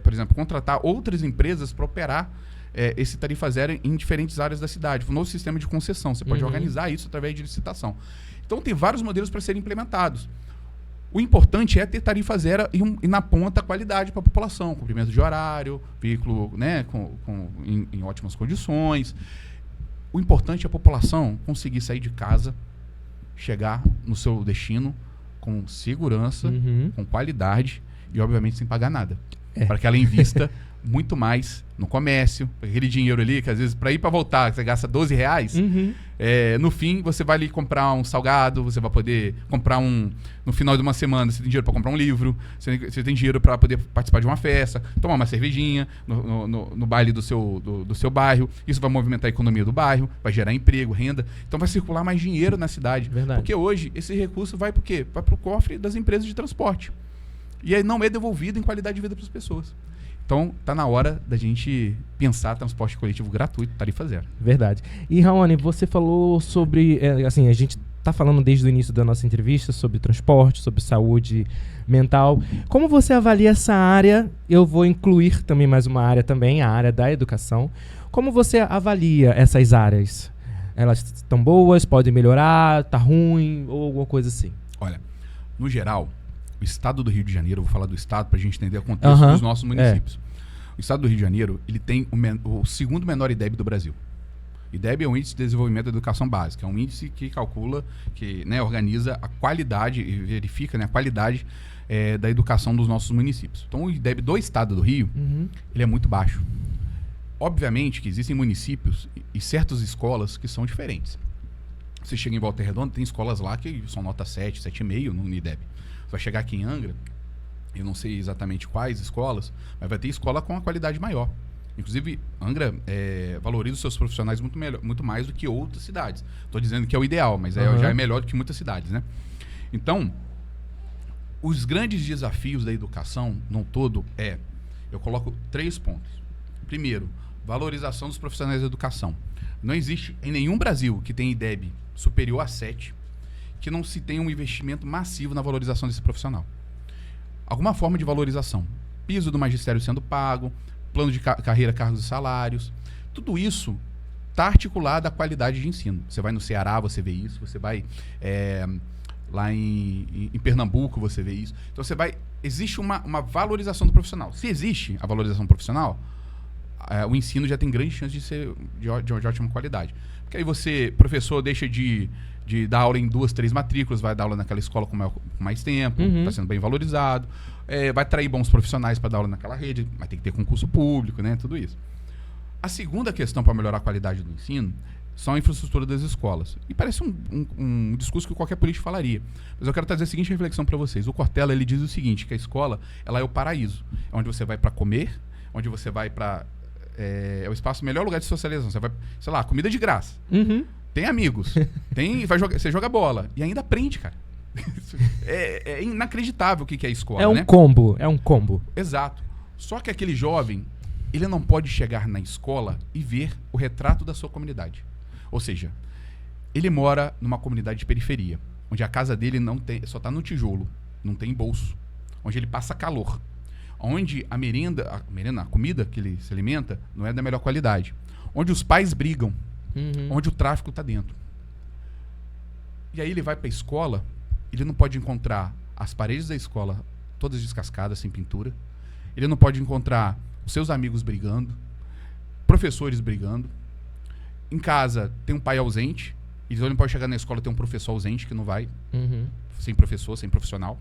por exemplo, contratar outras empresas para operar esse tarifa zero em diferentes áreas da cidade. Um novo sistema de concessão. Você pode organizar isso através de licitação. Então, tem vários modelos para serem implementados. O importante é ter tarifa zero e na ponta, qualidade para a população. Cumprimento de horário, veículo, né, em ótimas condições. O importante é a população conseguir sair de casa, chegar no seu destino com segurança, Uhum. com qualidade e, obviamente, sem pagar nada. É. Para que ela invista muito mais no comércio, aquele dinheiro ali que, às vezes, para ir para voltar, você gasta R$12, Uhum. no fim, você vai ali comprar um salgado, você vai poder comprar no final de uma semana, você tem dinheiro para comprar um livro, você tem dinheiro para poder participar de uma festa, tomar uma cervejinha no baile do seu bairro. Isso vai movimentar a economia do bairro, vai gerar emprego, renda. Então vai circular mais dinheiro na cidade. Verdade. Porque hoje esse recurso vai para quê? Vai para o cofre das empresas de transporte. E aí não é devolvido em qualidade de vida para as pessoas. Então, tá na hora da gente pensar transporte coletivo gratuito, tarifa zero. Verdade. E, Raoni, você falou sobre... assim, a gente tá falando desde o início da nossa entrevista sobre transporte, sobre saúde mental. Como você avalia essa área? Eu vou incluir também mais uma área também, a área da educação. Como você avalia essas áreas? Elas estão boas, podem melhorar, tá ruim ou alguma coisa assim? Olha, no geral, o estado do Rio de Janeiro, eu vou falar do estado para a gente entender o contexto dos nossos municípios. O estado do Rio de Janeiro, ele tem o segundo menor IDEB do Brasil. IDEB é o Índice de Desenvolvimento da Educação Básica. É um índice que calcula, que organiza a qualidade e verifica a qualidade da educação dos nossos municípios. Então, o IDEB do estado do Rio, ele é muito baixo. Obviamente que existem municípios e certas escolas que são diferentes. Você chega em Volta Redonda, tem escolas lá que são nota 7, 7,5 no IDEB. Você vai chegar aqui em Angra, eu não sei exatamente quais escolas, mas vai ter escola com uma qualidade maior. Inclusive, Angra valoriza os seus profissionais muito mais do que outras cidades. Estou dizendo que é o ideal, mas já é melhor do que muitas cidades, né? Então, os grandes desafios da educação, no todo, eu coloco 3 pontos. Primeiro, valorização dos profissionais da educação. Não existe em nenhum Brasil que tenha IDEB superior a 7 que não se tenha um investimento massivo na valorização desse profissional. Alguma forma de valorização. Piso do magistério sendo pago, plano de carreira, cargos e salários. Tudo isso está articulado à qualidade de ensino. Você vai no Ceará, você vê isso. Você vai lá em Pernambuco, você vê isso. Então, existe uma valorização do profissional. Se existe a valorização profissional, o ensino já tem grande chance de ser de ótima qualidade. Porque aí você, professor, deixa de dar aula em 2, 3 matrículas, vai dar aula naquela escola com mais tempo, está sendo bem valorizado, vai atrair bons profissionais para dar aula naquela rede, vai ter que ter concurso público, né, tudo isso. A segunda questão para melhorar a qualidade do ensino são a infraestrutura das escolas. E parece um discurso que qualquer político falaria. Mas eu quero trazer a seguinte reflexão para vocês. O Cortella, ele diz o seguinte, que a escola ela é o paraíso. É onde você vai para comer, onde você vai para... é o espaço, melhor lugar de socialização. Você vai, sei lá, comida de graça. Tem amigos. Você joga bola. E ainda aprende, cara. É inacreditável o que é a escola, É um né? combo, é um combo. Exato. Só que aquele jovem, ele não pode chegar na escola e ver o retrato da sua comunidade. Ou seja, ele mora numa comunidade de periferia, onde a casa dele só está no tijolo, não tem bolso, onde ele passa calor, onde a comida que ele se alimenta não é da melhor qualidade, onde os pais brigam, onde o tráfico está dentro. E aí ele vai para a escola, ele não pode encontrar as paredes da escola todas descascadas, sem pintura, ele não pode encontrar os seus amigos brigando, professores brigando. Em casa tem um pai ausente, e ele não pode chegar na escola e ter um professor ausente que não vai, sem professor, sem profissional.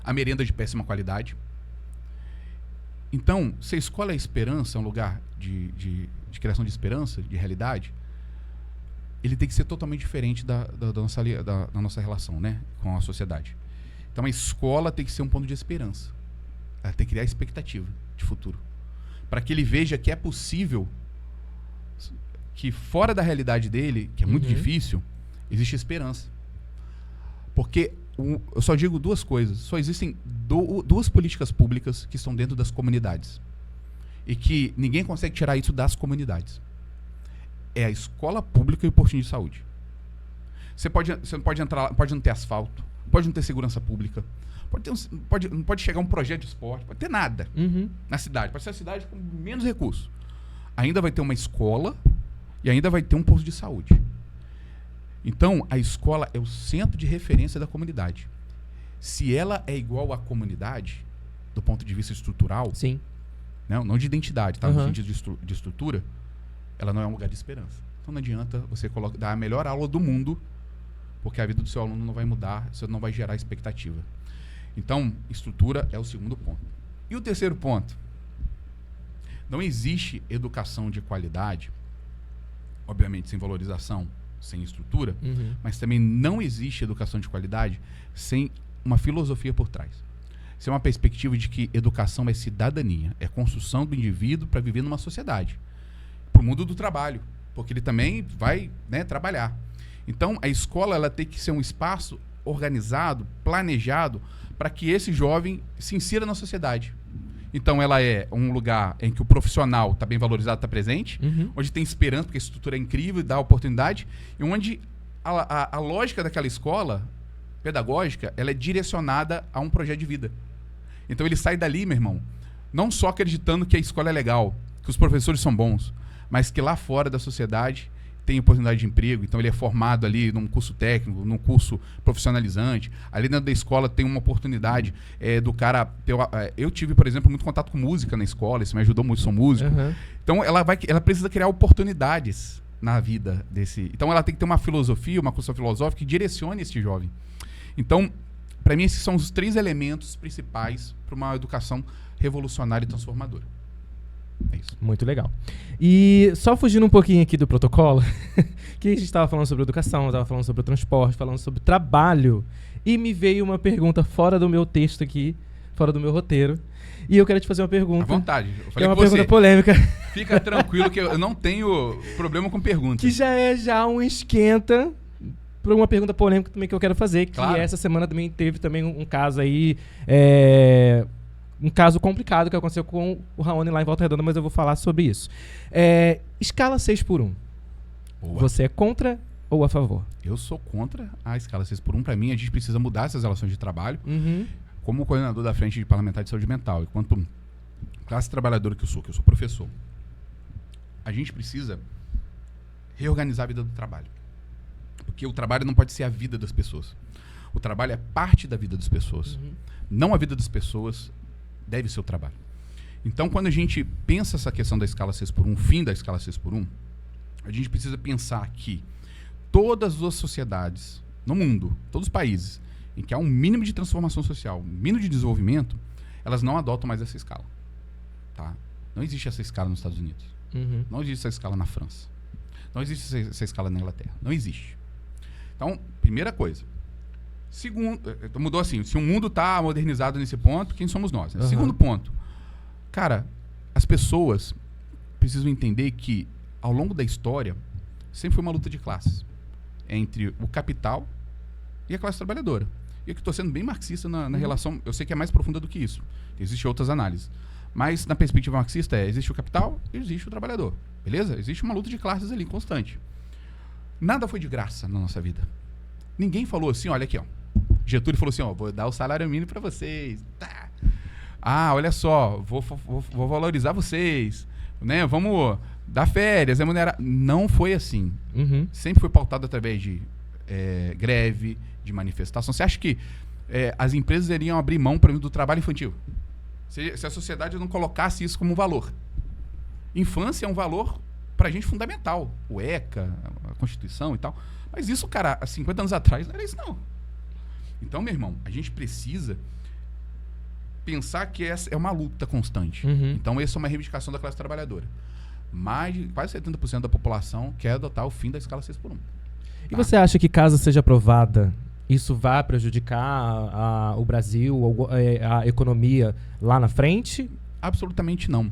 A merenda de péssima qualidade. Então, se a escola é esperança, é um lugar de criação de esperança, de realidade, ele tem que ser totalmente diferente da nossa relação, né, com a sociedade. Então, a escola tem que ser um ponto de esperança. Ela tem que criar expectativa de futuro. Para que ele veja que é possível, que fora da realidade dele, que é muito difícil, existe esperança. Porque eu só digo 2 coisas. Só existem 2 políticas públicas que estão dentro das comunidades. E que ninguém consegue tirar isso das comunidades. É a escola pública e o postinho de saúde. Você não pode entrar lá, pode não ter asfalto, pode não ter segurança pública, não pode chegar um projeto de esporte, pode ter nada na cidade. Pode ser a cidade com menos recursos. Ainda vai ter uma escola e ainda vai ter um posto de saúde. Então, a escola é o centro de referência da comunidade. Se ela é igual à comunidade, do ponto de vista estrutural, sim, não de identidade, tá? No sentido de estrutura, ela não é um lugar de esperança. Então não adianta você dar a melhor aula do mundo, porque a vida do seu aluno não vai mudar, você não vai gerar expectativa. Então, estrutura é o segundo ponto. E o terceiro ponto? Não existe educação de qualidade, obviamente sem valorização, sem estrutura, mas também não existe educação de qualidade sem uma filosofia por trás. Isso é uma perspectiva de que educação é cidadania, é construção do indivíduo para viver numa sociedade, para o mundo do trabalho, porque ele também vai, né, trabalhar. Então, a escola ela tem que ser um espaço organizado, planejado, para que esse jovem se insira na sociedade. Então, ela é um lugar em que o profissional está bem valorizado, está presente, onde tem esperança, porque a estrutura é incrível e dá oportunidade, e onde a lógica daquela escola pedagógica ela é direcionada a um projeto de vida. Então, ele sai dali, meu irmão, não só acreditando que a escola é legal, que os professores são bons, mas que lá fora da sociedade tem oportunidade de emprego. Então, ele é formado ali num curso técnico, num curso profissionalizante. Ali dentro da escola tem uma oportunidade do cara ter... eu tive, por exemplo, muito contato com música na escola, isso me ajudou muito, sou músico. Então, ela precisa criar oportunidades na vida desse... Então, ela tem que ter uma filosofia, uma construção filosófica que direcione esse jovem. Então, para mim, esses são os 3 elementos principais para uma educação revolucionária e transformadora. É isso. Muito legal. E só fugindo um pouquinho aqui do protocolo, que a gente estava falando sobre educação, estava falando sobre o transporte, falando sobre trabalho, e me veio uma pergunta fora do meu texto aqui, fora do meu roteiro, e eu quero te fazer uma pergunta. À vontade. Eu falei é uma pergunta polêmica. Fica tranquilo que eu não tenho problema com perguntas. Que já é um esquenta para uma pergunta polêmica também que eu quero fazer, que claro. Essa semana também teve também um caso aí... um caso complicado que aconteceu com o Raoni lá em Volta Redonda, mas eu vou falar sobre isso. Escala 6x1. Boa. Você é contra ou a favor? Eu sou contra a escala 6x1. Para mim, a gente precisa mudar essas relações de trabalho. Como coordenador da Frente de Parlamentar de Saúde Mental, enquanto classe trabalhadora que eu sou professor, a gente precisa reorganizar a vida do trabalho. Porque o trabalho não pode ser a vida das pessoas. O trabalho é parte da vida das pessoas. Não a vida das pessoas deve ser o trabalho. Então, quando a gente pensa essa questão da escala 6x1, fim da escala 6x1, a gente precisa pensar que todas as sociedades no mundo, todos os países, em que há um mínimo de transformação social, um mínimo de desenvolvimento, elas não adotam mais essa escala. Tá? Não existe essa escala nos Estados Unidos. Não existe essa escala na França. Não existe essa escala na Inglaterra. Não existe. Então, primeira coisa. Segundo, mudou assim, se o mundo está modernizado nesse ponto, quem somos nós? Né? Segundo ponto, cara, as pessoas precisam entender que ao longo da história sempre foi uma luta de classes entre o capital e a classe trabalhadora. E aqui estou sendo bem marxista na relação, eu sei que é mais profunda do que isso, existem outras análises, mas na perspectiva marxista existe o capital e existe o trabalhador, beleza? Existe uma luta de classes ali, constante. Nada foi de graça na nossa vida. Ninguém falou assim, olha aqui, ó. Getúlio falou assim, ó, vou dar o salário mínimo para vocês. Tá. Ah, olha só, vou valorizar vocês, né? Vamos dar férias, remunerar. Não foi assim. Sempre foi pautado através de greve, de manifestação. Você acha que as empresas iriam abrir mão, por exemplo, do trabalho infantil? Se a sociedade não colocasse isso como um valor. Infância é um valor pra gente fundamental. O ECA, a Constituição e tal. Mas isso, cara, há 50 anos atrás não era isso, não. Então, meu irmão, a gente precisa pensar que essa é uma luta constante. Então, essa é uma reivindicação da classe trabalhadora. Mais de quase 70% da população quer adotar o fim da escala 6x1. E você acha que, caso seja aprovada, isso vai prejudicar o Brasil, a economia lá na frente? Absolutamente não.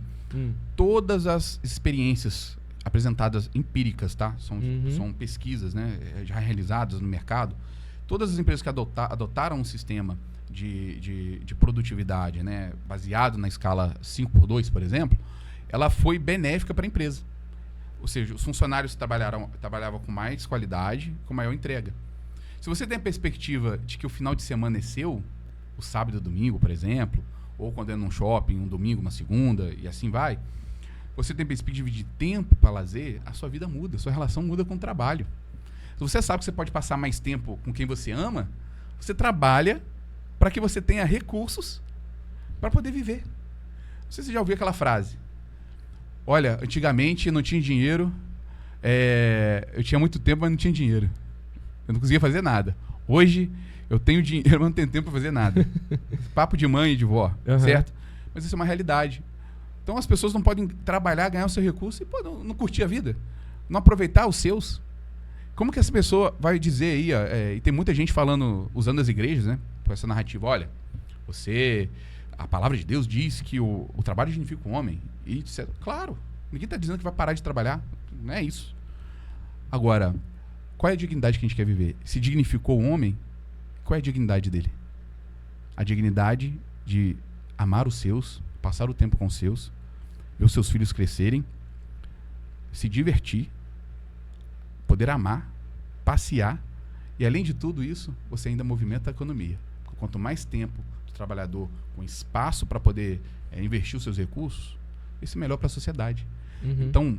Todas as experiências apresentadas empíricas, tá? São pesquisas, né, já realizadas no mercado. Todas as empresas que adotaram um sistema de produtividade, né, baseado na escala 5x2, por exemplo, ela foi benéfica para a empresa. Ou seja, os funcionários trabalhavam com mais qualidade, com maior entrega. Se você tem a perspectiva de que o final de semana é seu, o sábado e o domingo, por exemplo, ou quando é num shopping, um domingo, uma segunda, e assim vai, você tem perspectiva de tempo para lazer, a sua vida muda, a sua relação muda com o trabalho. Se você sabe que você pode passar mais tempo com quem você ama, você trabalha para que você tenha recursos para poder viver. Não sei se você já ouviu aquela frase. Olha, antigamente não tinha dinheiro, eu tinha muito tempo, mas não tinha dinheiro. eu não conseguia fazer nada. Hoje, eu tenho dinheiro, mas não tenho tempo para fazer nada. Papo de mãe e de vó, certo? Mas isso é uma realidade. Então, as pessoas não podem trabalhar, ganhar o seu recurso e não curtir a vida. Não aproveitar os seus. Como que essa pessoa vai dizer aí, e tem muita gente falando, usando as igrejas, né? Com essa narrativa, olha, a palavra de Deus diz que o trabalho dignifica o homem. E, claro, ninguém está dizendo que vai parar de trabalhar. Não é isso. Agora, qual é a dignidade que a gente quer viver? Se dignificou o homem, qual é a dignidade dele? A dignidade de amar os seus, passar o tempo com os seus, ver os seus filhos crescerem, se divertir, poder amar, passear, e além de tudo isso, você ainda movimenta a economia. Quanto mais tempo do trabalhador com espaço para poder investir os seus recursos, isso é melhor para a sociedade. Então,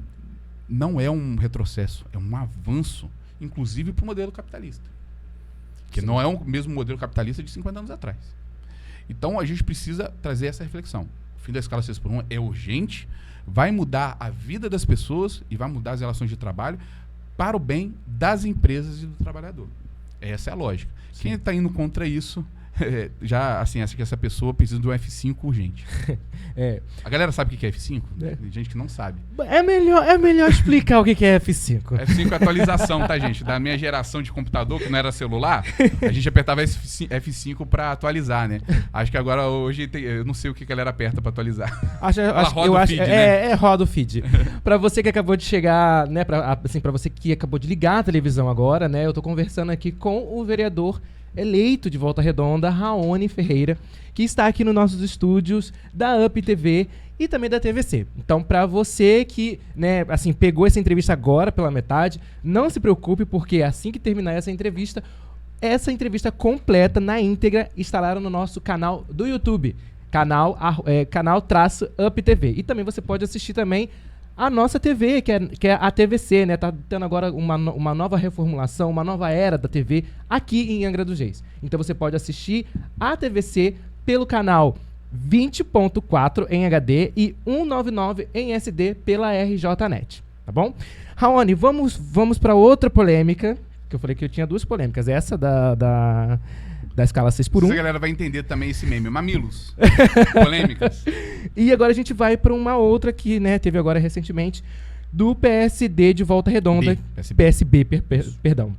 não é um retrocesso, é um avanço, inclusive para o modelo capitalista. Que não é o mesmo modelo capitalista de 50 anos atrás. Então, a gente precisa trazer essa reflexão. O fim da escala 6x1 é urgente, vai mudar a vida das pessoas e vai mudar as relações de trabalho para o bem das empresas e do trabalhador. Essa é a lógica. Sim. Quem está indo contra isso, já, assim, acha que essa pessoa precisa do F5 urgente. A galera sabe o que é F5? Tem gente que não sabe. É melhor explicar o que é F5. F5 é atualização, tá, gente? Da minha geração de computador, que não era celular, a gente apertava F5 para atualizar, né? Acho que agora, hoje, eu não sei o que a galera aperta para atualizar. Roda o feed. Para você que acabou de chegar, né? Para você que acabou de ligar a televisão agora, né? Eu tô conversando aqui com o vereador eleito de Volta Redonda, Raoni Ferreira, que está aqui nos nossos estúdios da UP TV e também da TVC. Então, para você que, né, assim, pegou essa entrevista agora pela metade, não se preocupe, porque assim que terminar essa entrevista completa, na íntegra, estará no nosso canal do YouTube, canal-UP TV. E também você pode assistir também a nossa TV, que é a TVC, né? Tá tendo agora uma nova reformulação, uma nova era da TV aqui em Angra dos Reis. Então você pode assistir a TVC pelo canal 20.4 em HD e 199 em SD pela RJNet, tá bom? Raoni, vamos para outra polêmica, que eu falei que eu tinha duas polêmicas. Essa da escala 6x1. A galera vai entender também esse meme. Mamilos. Polêmicas. E agora a gente vai para uma outra que, né, teve agora recentemente, do PSD de Volta Redonda.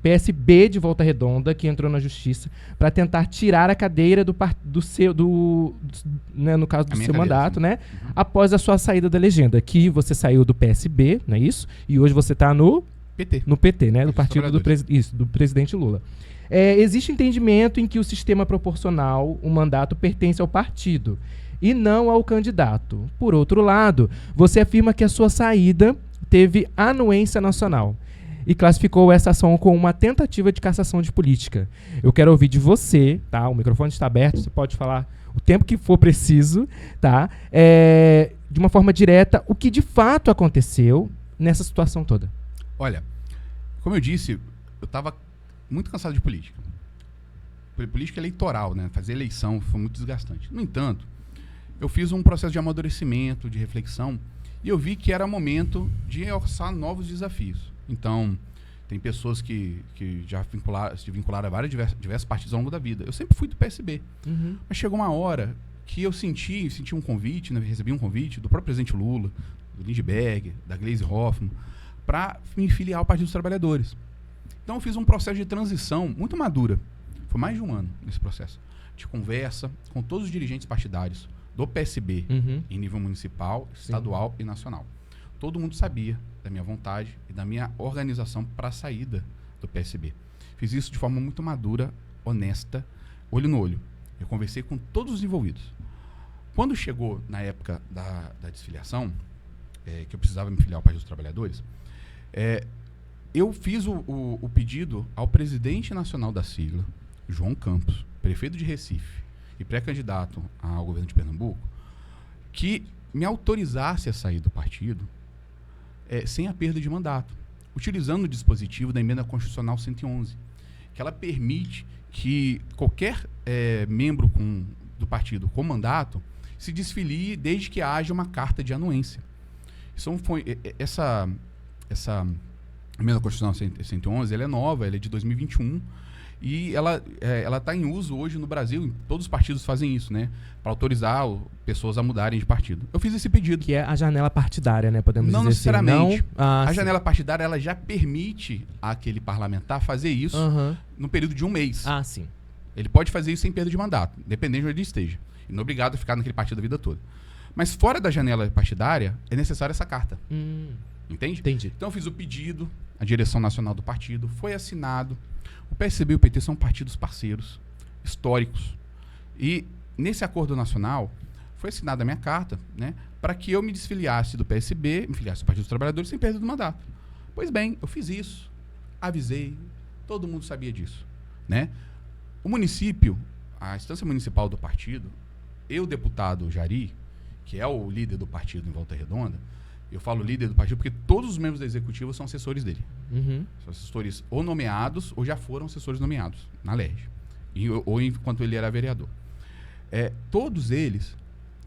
PSB de Volta Redonda, que entrou na justiça para tentar tirar a cadeira né, no caso do seu mandato, né? Após a sua saída da legenda. Que você saiu do PSB, não é isso? E hoje você está no PT. No PT, né? Do partido do presidente Lula. Existe entendimento em que o sistema proporcional, o mandato, pertence ao partido e não ao candidato. Por outro lado, você afirma que a sua saída teve anuência nacional e classificou essa ação como uma tentativa de cassação de política. Eu quero ouvir de você, tá? O microfone está aberto, você pode falar o tempo que for preciso, tá? De uma forma direta, o que de fato aconteceu nessa situação toda. Olha, como eu disse, eu estava muito cansado de política. Política eleitoral, né? Fazer eleição foi muito desgastante. No entanto, eu fiz um processo de amadurecimento, de reflexão, e eu vi que era momento de alçar novos desafios. Então, tem pessoas que já se vincularam a diversos partidos ao longo da vida. Eu sempre fui do PSB. Mas chegou uma hora que eu senti um convite, né? Recebi um convite do próprio presidente Lula, do Lindbergh, da Gleisi Hoffmann, para me filiar ao Partido dos Trabalhadores. Então, eu fiz um processo de transição muito madura. Foi mais de um ano nesse processo. De conversa com todos os dirigentes partidários do PSB, em nível municipal, estadual e nacional. Todo mundo sabia da minha vontade e da minha organização para a saída do PSB. Fiz isso de forma muito madura, honesta, olho no olho. Eu conversei com todos os envolvidos. Quando chegou na época da desfiliação, que eu precisava me filiar ao Partido dos Trabalhadores, eu fiz o pedido ao presidente nacional da sigla, João Campos, prefeito de Recife e pré-candidato ao governo de Pernambuco, que me autorizasse a sair do partido sem a perda de mandato, utilizando o dispositivo da Emenda Constitucional 111, que ela permite que qualquer membro do partido com mandato se desfilie desde que haja uma carta de anuência. Essa a emenda constitucional 111, ela é nova, ela é de 2021, e ela está em uso hoje no Brasil, todos os partidos fazem isso, né? Para autorizar pessoas a mudarem de partido. Eu fiz esse pedido. Que é a janela partidária, né? Podemos não dizer necessariamente. assim. Não, a janela partidária, ela já permite àquele parlamentar fazer isso no período de um mês. Ah, sim. Ele pode fazer isso sem perda de mandato, dependendo de onde ele esteja. E não é obrigado a ficar naquele partido a vida toda. Mas fora da janela partidária, é necessária essa carta. Entende? Entendi. Então eu fiz o pedido, a direção nacional do partido, foi assinado. O PSB e o PT são partidos parceiros, históricos. E nesse acordo nacional, foi assinada a minha carta, né, para que eu me desfiliasse do PSB, me filiasse do Partido dos Trabalhadores sem perda do mandato. Pois bem, eu fiz isso, avisei, todo mundo sabia disso, né? O município, a instância municipal do partido, e o deputado Jari, que é o líder do partido em Volta Redonda, eu falo líder do partido porque todos os membros da executiva são assessores dele. São assessores ou nomeados ou já foram assessores nomeados na LERJ. Ou enquanto ele era vereador. Todos eles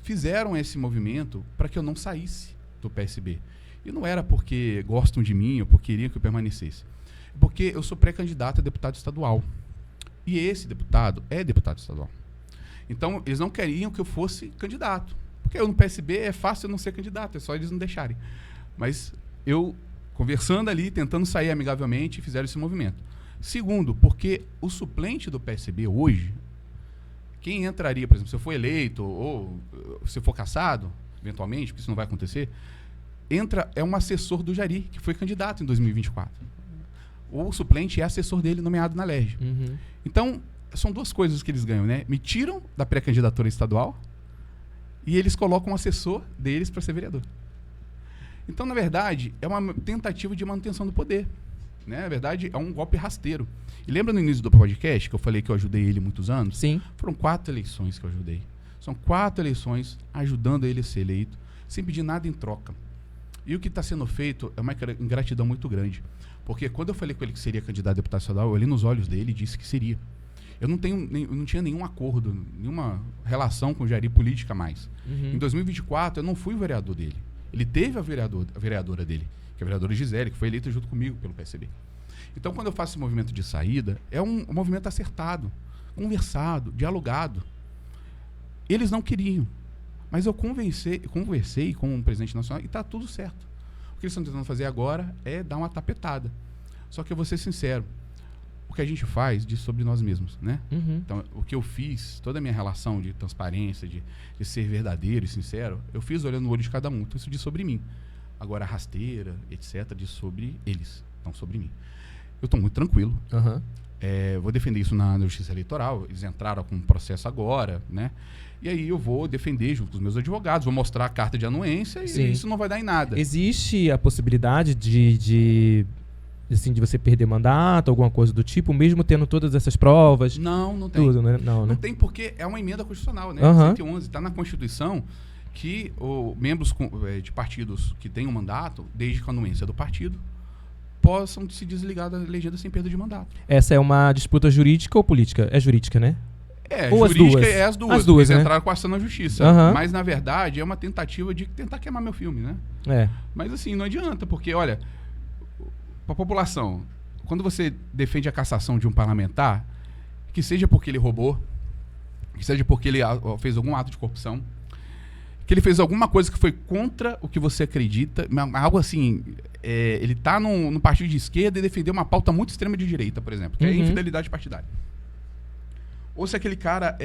fizeram esse movimento para que eu não saísse do PSB. E não era porque gostam de mim ou porque queriam que eu permanecesse. Porque eu sou pré-candidato a deputado estadual. E esse deputado é deputado estadual. Então, eles não queriam que eu fosse candidato. Porque eu no PSB é fácil eu não ser candidato, é só eles não deixarem. Mas eu, conversando ali, tentando sair amigavelmente, fizeram esse movimento. Segundo, porque o suplente do PSB hoje, quem entraria, por exemplo, se eu for eleito ou se eu for cassado, eventualmente, porque isso não vai acontecer, é um assessor do Jari, que foi candidato em 2024. O suplente é assessor dele nomeado na LERJ. Então, são duas coisas que eles ganham, né? Me tiram da pré-candidatura estadual e eles colocam um assessor deles para ser vereador. Então, na verdade, é uma tentativa de manutenção do poder. Né? Na verdade, é um golpe rasteiro. E lembra no início do podcast que eu falei que eu ajudei ele muitos anos? Sim. Foram 4 eleições que eu ajudei. São 4 eleições ajudando ele a ser eleito, sem pedir nada em troca. E o que está sendo feito é uma ingratidão muito grande. Porque quando eu falei com ele que seria candidato a deputado estadual, eu olhei nos olhos dele e disse que seria. Eu não tinha nenhum acordo, nenhuma relação com o Jari política mais. Em 2024, eu não fui o vereador dele. Ele teve a vereadora dele, que é a vereadora Gisele, que foi eleita junto comigo pelo PSB. Então, quando eu faço esse movimento de saída, é um movimento acertado, conversado, dialogado. Eles não queriam. Mas eu conversei com o presidente nacional e está tudo certo. O que eles estão tentando fazer agora é dar uma tapetada. Só que eu vou ser sincero, o que a gente faz diz sobre nós mesmos, né? Então, o que eu fiz, toda a minha relação de transparência, de ser verdadeiro e sincero, eu fiz olhando no olho de cada um. Então, isso diz sobre mim. Agora, a rasteira, etc., diz sobre eles, não sobre mim. Eu estou muito tranquilo. Vou defender isso na Justiça Eleitoral. Eles entraram com um processo agora, né? E aí eu vou defender junto com os meus advogados, vou mostrar a carta de anuência e isso não vai dar em nada. Existe a possibilidade de você perder mandato, alguma coisa do tipo, mesmo tendo todas essas provas? Não tem. Tudo, né? Não tem porque é uma emenda constitucional, né? 111 está na Constituição que membros de partidos que tenham mandato, desde que a anuência do partido, possam se desligar da legenda sem perda de mandato. Essa é uma disputa jurídica ou política? É jurídica, né? Ou jurídica é as duas. As duas, eles né? entraram com a ação na justiça. Mas, na verdade, é uma tentativa de tentar queimar meu filme, né? Mas, assim, não adianta, porque, olha, para a população, quando você defende a cassação de um parlamentar, que seja porque ele roubou, que seja porque ele fez algum ato de corrupção, que ele fez alguma coisa que foi contra o que você acredita, algo assim, ele está no partido de esquerda e defendeu uma pauta muito extrema de direita, por exemplo, que é a infidelidade partidária. Ou se aquele cara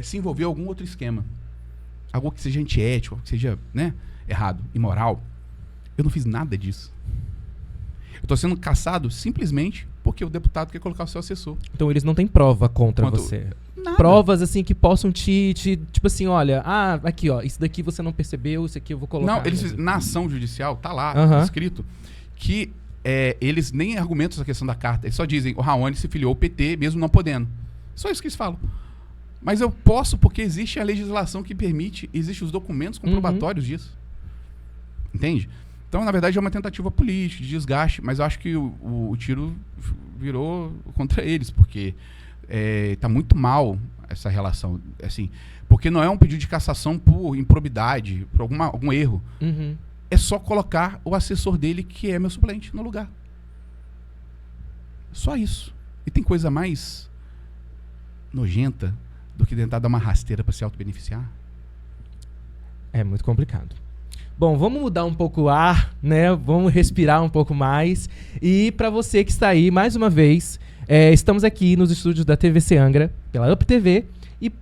se envolveu em algum outro esquema, algo que seja antiético, que seja, né, errado, imoral. Eu não fiz nada disso. Eu estou sendo cassado simplesmente porque o deputado quer colocar o seu assessor. Então eles não têm prova contra você? Nada. Provas assim que possam tipo assim, olha, aqui ó, isso daqui você não percebeu, isso aqui eu vou colocar. Não, eles na ação judicial, tá lá, escrito, que eles nem argumentam essa questão da carta, eles só dizem, o Raoni se filiou ao PT mesmo não podendo. Só isso que eles falam. Mas eu posso porque existe a legislação que permite, existem os documentos comprobatórios disso. Entende? Então, na verdade, é uma tentativa política, de desgaste, mas eu acho que o tiro virou contra eles, porque está muito mal essa relação, assim, porque não é um pedido de cassação por improbidade, por algum erro. É só colocar o assessor dele, que é meu suplente, no lugar. Só isso. E tem coisa mais nojenta do que tentar dar uma rasteira para se auto-beneficiar? É muito complicado. Bom, vamos mudar um pouco o ar, né? Vamos respirar um pouco mais. E para você que está aí, mais uma vez, estamos aqui nos estúdios da TVC Angra, pela Up TV, e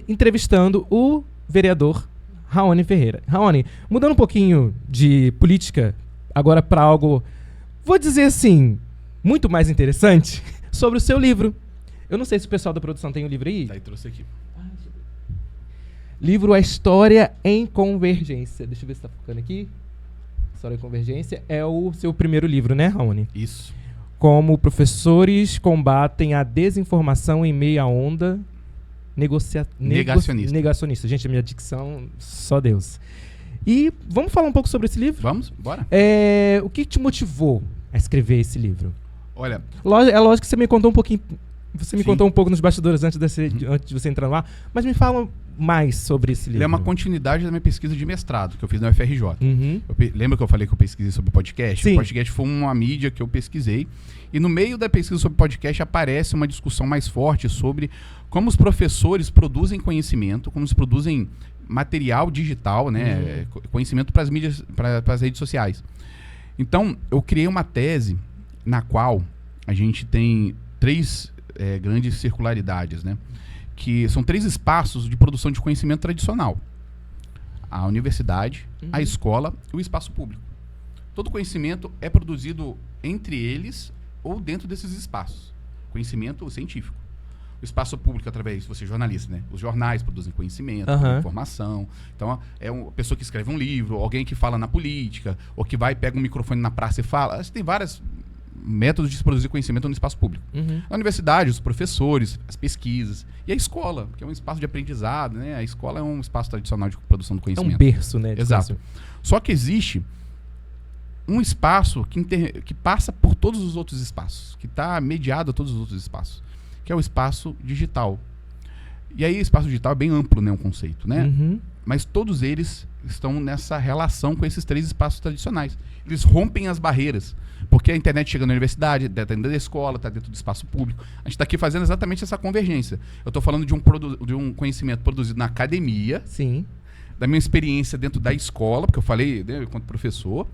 entrevistando o vereador Raoni Ferreira. Raoni, mudando um pouquinho de política, agora para algo, vou dizer assim, muito mais interessante, sobre o seu livro. Eu não sei se o pessoal da produção tem o livro aí. Daí trouxe aqui. Livro A História em Convergência. Deixa eu ver se tá focando aqui. História em Convergência é o seu primeiro livro, né, Raoni? Isso. Como professores combatem a desinformação em meio à onda negacionista. Gente, a minha dicção, só Deus. E vamos falar um pouco sobre esse livro? Vamos? Bora. O que te motivou a escrever esse livro? Olha... É lógico que você me contou um pouquinho... Você me Sim. contou um pouco nos bastidores antes de você entrar lá, mas me fala mais sobre esse livro. Ele é uma continuidade da minha pesquisa de mestrado, que eu fiz na UFRJ. Uhum. Lembra que eu falei que eu pesquisei sobre podcast? Sim. O podcast foi uma mídia que eu pesquisei. E no meio da pesquisa sobre podcast aparece uma discussão mais forte sobre como os professores produzem conhecimento, como eles produzem material digital, né? Conhecimento para as mídias, para as redes sociais. Então, eu criei uma tese na qual a gente tem três grandes circularidades, né? Que são 3 espaços de produção de conhecimento tradicional: a universidade, a escola e o espaço público. Todo conhecimento é produzido entre eles ou dentro desses espaços. Conhecimento científico. O espaço público, através, você é jornalista, né? Os jornais produzem conhecimento, informação. Então, é uma pessoa que escreve um livro, alguém que fala na política, ou que vai, pega um microfone na praça e fala. Tem vários métodos de se produzir conhecimento no espaço público. A universidade, os professores, as pesquisas. E a escola, que é um espaço de aprendizado, né? A escola é um espaço tradicional de produção do conhecimento. É um berço, né? Exato. Só que existe um espaço que passa por todos os outros espaços, que está mediado a todos os outros espaços, que é o espaço digital. E aí, espaço digital é bem amplo, né? Um conceito, né? Mas todos eles estão nessa relação com esses 3 espaços tradicionais. Eles rompem as barreiras, porque a internet chega na universidade, está dentro da escola, está dentro do espaço público. A gente está aqui fazendo exatamente essa convergência. Eu estou falando de um conhecimento produzido na academia, sim, da minha experiência dentro da escola, porque eu falei, né, enquanto professor.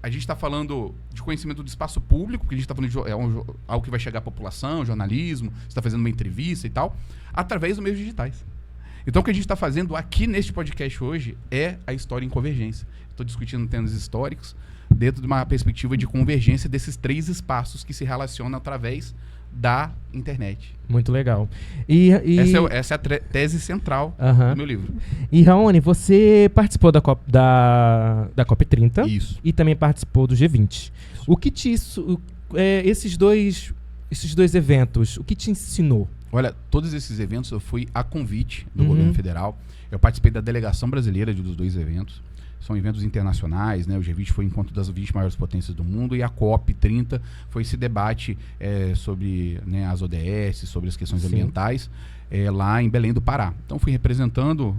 A gente está falando de conhecimento do espaço público, porque a gente está falando de algo que vai chegar à população, jornalismo, você está fazendo uma entrevista e tal, através dos meios digitais. Então, o que a gente está fazendo aqui neste podcast hoje é a história em convergência. Estou discutindo temas históricos dentro de uma perspectiva de convergência desses 3 espaços que se relacionam através da internet. Muito legal. Essa é a tese central do meu livro. E, Raoni, você participou da COP 30. Isso. E também participou do G20. Isso. O que esses dois eventos, o que te ensinou? Olha, todos esses eventos eu fui a convite do governo federal. Eu participei da delegação brasileira dos 2 eventos. São eventos internacionais, né? O G20 foi o encontro das 20 maiores potências do mundo e a COP 30 foi esse debate sobre, né, as ODS, sobre as questões ambientais, lá em Belém do Pará. Então, fui representando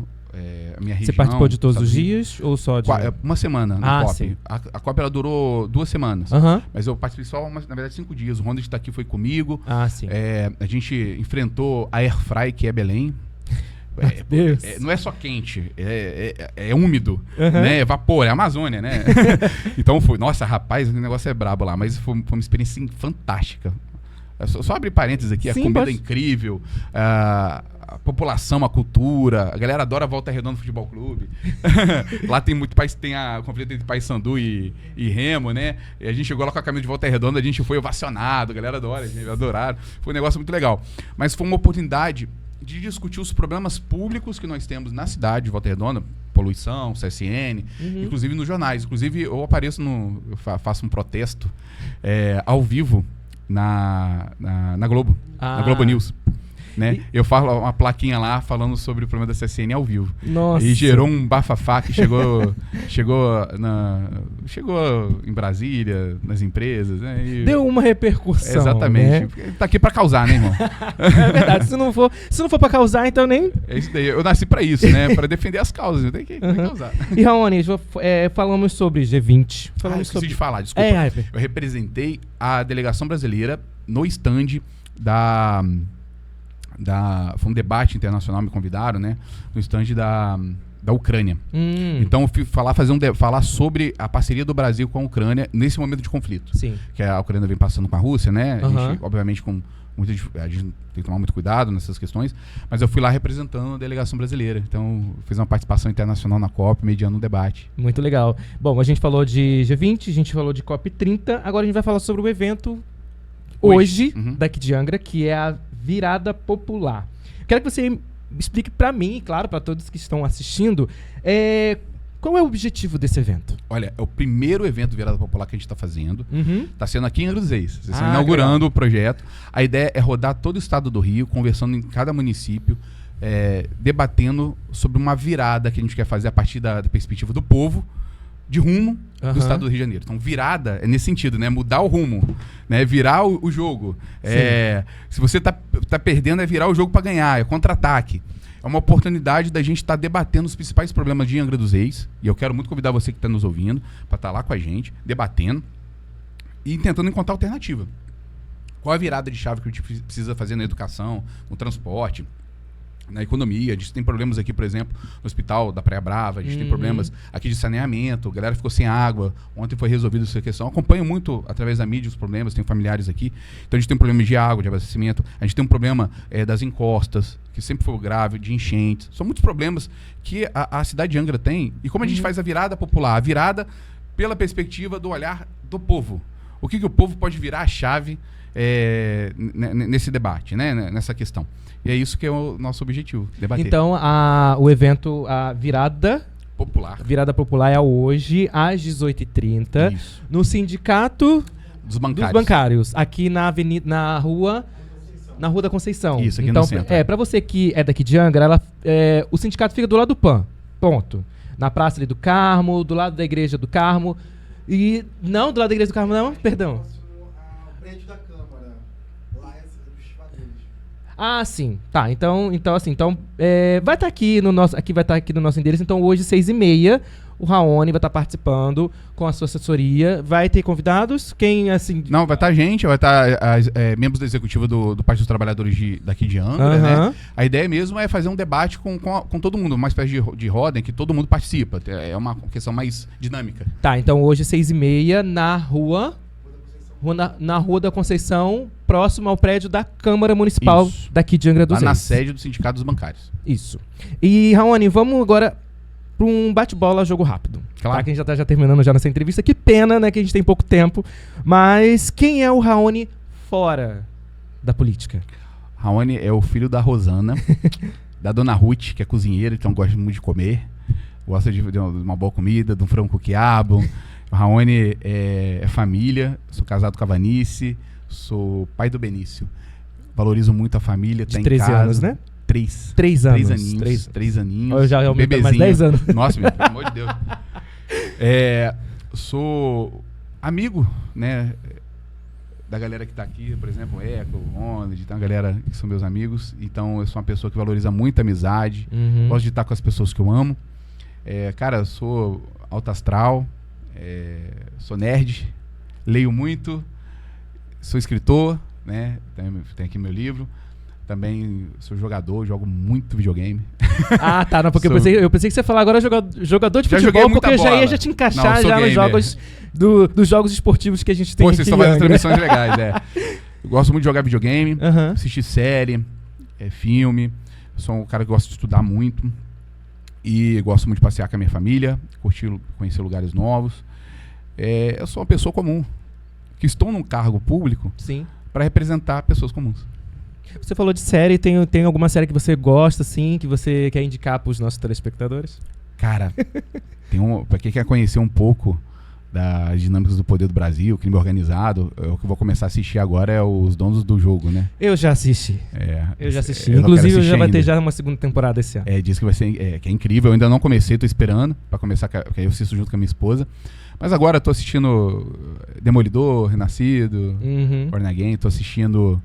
a minha região. Você participou de todos os dias ou só de... Uma semana na COP. Sim. A COP ela durou 2 semanas, mas eu participei só, na verdade, 5 dias. O Ronald está aqui, foi comigo. Sim. A gente enfrentou a Airfry, que é Belém. Não é só quente, é úmido, né? É vapor, é Amazônia, né? Então foi, nossa, rapaz, o negócio é brabo lá, mas foi uma experiência fantástica. Só abrir parênteses aqui, a comida é incrível, a população, a cultura, a galera adora Volta Redonda Futebol Clube. Lá tem muito tem a conflito entre Paysandu e Remo, né? E a gente chegou lá com a camisa de Volta Redonda, a gente foi ovacionado, a galera adora, a gente adoraram. Foi um negócio muito legal. Mas foi uma oportunidade de discutir os problemas públicos que nós temos na cidade de Volta Redonda, poluição, CSN, inclusive nos jornais. Inclusive, eu apareço eu faço um protesto ao vivo na Globo, na Globo News. né? Eu falo uma plaquinha lá falando sobre o problema da CSN ao vivo. Nossa. E gerou um bafafá que chegou em Brasília, nas empresas, né? E deu uma repercussão. Exatamente. Né? Tá aqui pra causar, né, irmão? É verdade. Se não for pra causar, então nem... É isso daí. Eu nasci pra isso, né? Pra defender as causas. Eu tenho que causar. E, Raoni, falamos sobre G20. Esqueci de falar, desculpa. Eu representei a delegação brasileira no stand foi um debate internacional, me convidaram, né? No stand da Ucrânia. Então eu fui falar sobre a parceria do Brasil com a Ucrânia nesse momento de conflito. Sim. Que a Ucrânia vem passando com a Rússia, né? A gente, obviamente, a gente tem que tomar muito cuidado nessas questões, mas eu fui lá representando a delegação brasileira. Então, fiz uma participação internacional na COP, mediando um debate. Muito legal. Bom, a gente falou de G20, a gente falou de COP 30, agora a gente vai falar sobre o evento hoje daqui de Angra, que é a Virada Popular. Quero que você explique para mim, e claro, para todos que estão assistindo, qual é o objetivo desse evento? Olha, é o primeiro evento Virada Popular que a gente está fazendo. Está sendo aqui em Angra dos Reis. Vocês estão legal. inaugurando o projeto. A ideia é rodar todo o estado do Rio, conversando em cada município, debatendo sobre uma virada que a gente quer fazer a partir da perspectiva do povo, de rumo do estado do Rio de Janeiro. Então, virada é nesse sentido, né? Mudar o rumo, né? Virar o jogo. Se você tá perdendo, é virar o jogo para ganhar, é contra-ataque. É uma oportunidade da gente estar debatendo os principais problemas de Angra dos Reis. E eu quero muito convidar você que está nos ouvindo para estar lá com a gente, debatendo e tentando encontrar alternativa. Qual a virada de chave que a gente precisa fazer na educação, no transporte, na economia? A gente tem problemas aqui, por exemplo, no hospital da Praia Brava, a gente tem problemas aqui de saneamento, a galera ficou sem água, ontem foi resolvida essa questão. Eu acompanho muito através da mídia os problemas, tenho familiares aqui, então a gente tem um problema de água, de abastecimento, a gente tem um problema das encostas, que sempre foi grave, de enchentes. São muitos problemas que a cidade de Angra tem. E como a gente faz a virada popular? A virada pela perspectiva do olhar do povo. O que o povo pode virar a chave nesse debate, né? Nessa questão. E é isso que é o nosso objetivo, debater. Então, o evento, a Virada Popular é hoje, às 18h30, no Sindicato dos Bancários, aqui na Rua da Conceição. Isso, aqui então, no centro. Para você que é daqui de Angra, o sindicato fica do lado do PAN, ponto. Na Praça ali do Carmo, do lado da Igreja do Carmo. E não, do lado da Igreja do Carmo não, perdão. O prédio da Câmara, lá é dos fatores. Ah, sim. Tá, então vai estar aqui no nosso endereço. Então hoje, 6h30, o Raoni vai estar participando com a sua assessoria. Vai ter convidados? Quem, assim... Não, vai estar a gente, vai estar membros da executiva do Partido dos Trabalhadores daqui de Angra, né? A ideia mesmo é fazer um debate com todo mundo, uma espécie de roda em que todo mundo participa. É uma questão mais dinâmica. Tá, então hoje, 6h30, na Rua da Conceição, próximo ao prédio da Câmara Municipal daqui de Angra dos Reis. Lá na sede do Sindicato dos Bancários. Isso. E, Raoni, vamos agora para um bate-bola, jogo rápido. Claro. Tá? Que a gente já está terminando já nessa entrevista. Que pena, né, que a gente tem pouco tempo. Mas quem é o Raoni fora da política? Raoni é o filho da Rosana, da dona Ruth, que é cozinheira, então gosta muito de comer. Gosta de uma boa comida, de um frango com quiabo. O Raoni é família, sou casado com a Vanice, sou pai do Benício. Valorizo muito a família, de 13 anos, né? 3 aninhos. 3 aninhos. Eu já aumentei mais 10 anos. Nossa, meu, pelo amor de Deus. Sou amigo, né, da galera que tá aqui, por exemplo, o Eco, o Ronald, tem uma galera que são meus amigos. Então eu sou uma pessoa que valoriza muito a amizade, gosto de estar com as pessoas que eu amo. Cara, eu sou alto astral, sou nerd, leio muito, sou escritor, né? Tem aqui meu livro. Também sou jogador, jogo muito videogame. Ah, tá. Não, porque eu pensei que você ia falar agora jogador de futebol, porque eu já ia te encaixar já nos jogos dos jogos esportivos que a gente tem aqui. Vocês estão fazendo transmissões legais, Eu gosto muito de jogar videogame, assistir série, filme. Eu sou um cara que gosta de estudar muito. E gosto muito de passear com a minha família, conhecer lugares novos. Eu sou uma pessoa comum, que estou num cargo público para representar pessoas comuns. Você falou de série, tem alguma série que você gosta, assim, que você quer indicar para os nossos telespectadores? Cara, pra quem quer conhecer um pouco das dinâmicas do poder do Brasil, crime organizado. O que eu vou começar a assistir agora é Os Donos do Jogo, né? Eu já assisti. Eu já assisti. Inclusive, já vai ter já uma segunda temporada esse ano. Diz que vai ser que é incrível. Eu ainda não comecei, tô esperando pra começar, porque aí eu assisto junto com a minha esposa. Mas agora eu tô assistindo Demolidor, Renascido, Born Again, tô assistindo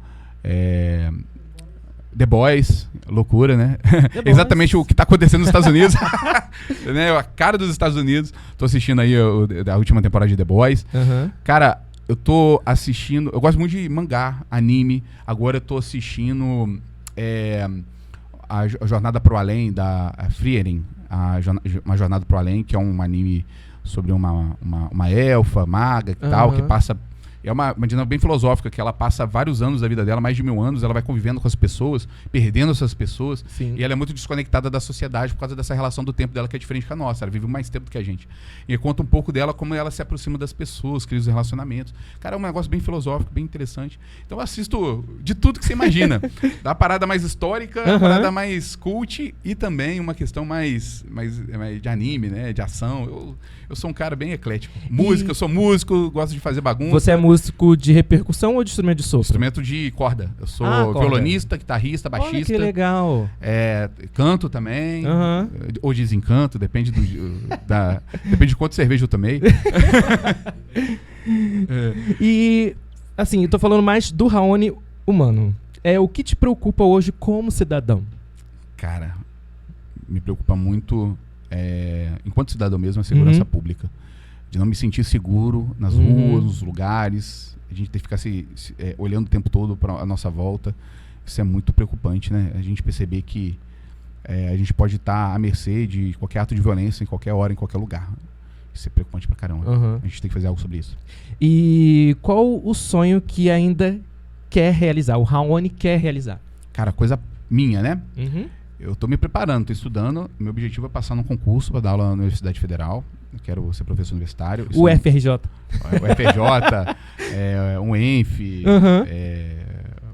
The Boys, loucura, né? Exatamente o que tá acontecendo nos Estados Unidos. Né? A cara dos Estados Unidos. Tô assistindo aí a última temporada de The Boys. Cara, eu tô assistindo... Eu gosto muito de mangá, anime. Agora eu tô assistindo a Jornada pro Além, da Frieren. Uma Jornada pro Além, que é um anime sobre uma elfa, maga e tal, que passa... É uma dinâmica bem filosófica, que ela passa vários anos da vida dela, mais de 1000 anos, ela vai convivendo com as pessoas, perdendo essas pessoas, e ela é muito desconectada da sociedade por causa dessa relação do tempo dela que é diferente da nossa, ela vive mais tempo do que a gente. E conta um pouco dela, como ela se aproxima das pessoas, cria os relacionamentos. Cara, é um negócio bem filosófico, bem interessante. Então eu assisto de tudo que você imagina. Da parada mais histórica, da parada mais cult e também uma questão mais de anime, né, de ação. Eu sou um cara bem eclético. Música, eu sou músico, gosto de fazer bagunça. Você é músico de repercussão ou de instrumento de sopro? Instrumento de corda. Eu sou violonista, guitarrista, baixista. Olha, que legal. Canto também. Ou desencanto, depende depende de quanto cerveja eu tomei. E, assim, eu tô falando mais do Raoni humano. O que te preocupa hoje como cidadão? Cara, me preocupa muito... enquanto cidadão mesmo, a segurança pública. De não me sentir seguro nas ruas, nos lugares. A gente tem que ficar olhando o tempo todo para a nossa volta. Isso é muito preocupante, né? A gente perceber que a gente pode estar à mercê de qualquer ato de violência, em qualquer hora, em qualquer lugar. Isso é preocupante pra caramba. A gente tem que fazer algo sobre isso. E qual o sonho que ainda quer realizar? O Raoni quer realizar? Cara, coisa minha, né? Eu tô me preparando, tô estudando. Meu objetivo é passar num concurso para dar aula na Universidade Federal. Eu quero ser professor universitário. O FRJ. O FRJ, um ENF,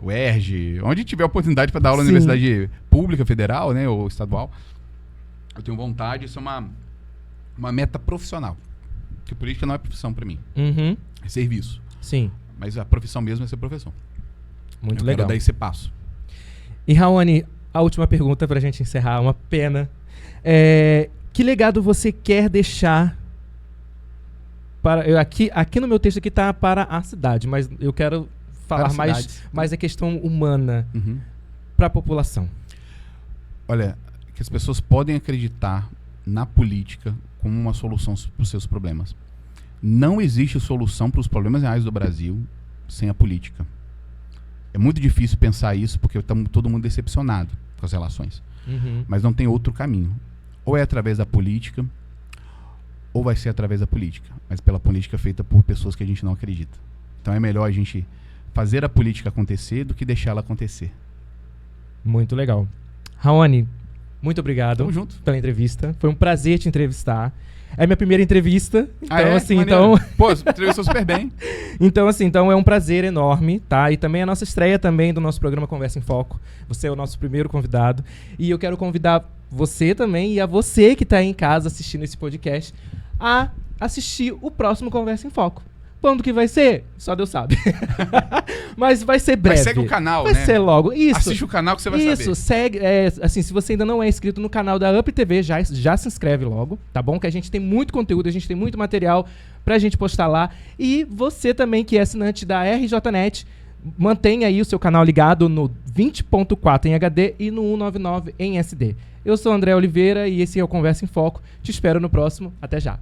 o ERJ. Onde tiver oportunidade para dar aula na Universidade Pública, Federal, né, ou estadual. Eu tenho vontade, isso é uma meta profissional. Porque política não é profissão para mim. É serviço. Sim. Mas a profissão mesmo é ser professor. Muito eu legal. Quero dar esse passo. E Raoni, a última pergunta pra gente encerrar, uma pena. Que legado você quer deixar para... Aqui no meu texto aqui tá para a cidade, mas eu quero falar mais a questão humana para a população. Olha, que as pessoas podem acreditar na política como uma solução para os seus problemas. Não existe solução para os problemas reais do Brasil sem a política. É muito difícil pensar isso porque estamos todo mundo decepcionado com as relações. Mas não tem outro caminho. Ou é através da política, ou vai ser através da política. Mas pela política feita por pessoas que a gente não acredita. Então é melhor a gente fazer a política acontecer do que deixar ela acontecer. Muito legal. Raoni, muito obrigado. Tamo junto. Pela entrevista. Foi um prazer te entrevistar. É minha primeira entrevista. Então, Maneiro. Pô, você entrevistou super bem. Então é um prazer enorme, tá? E também a nossa estreia também do nosso programa Conversa em Foco. Você é o nosso primeiro convidado. E eu quero convidar você também e a você que tá aí em casa assistindo esse podcast a assistir o próximo Conversa em Foco. Quando que vai ser? Só Deus sabe. Mas vai ser breve. Mas segue o canal, né? Vai ser logo. Isso. Assiste o canal que você vai saber. Isso, segue. Assim, se você ainda não é inscrito no canal da Up TV, já se inscreve logo, tá bom? Que a gente tem muito conteúdo, a gente tem muito material pra gente postar lá. E você também, que é assinante da RJNet, mantenha aí o seu canal ligado no 20.4 em HD e no 199 em SD. Eu sou o André Oliveira e esse é o Conversa em Foco. Te espero no próximo. Até já.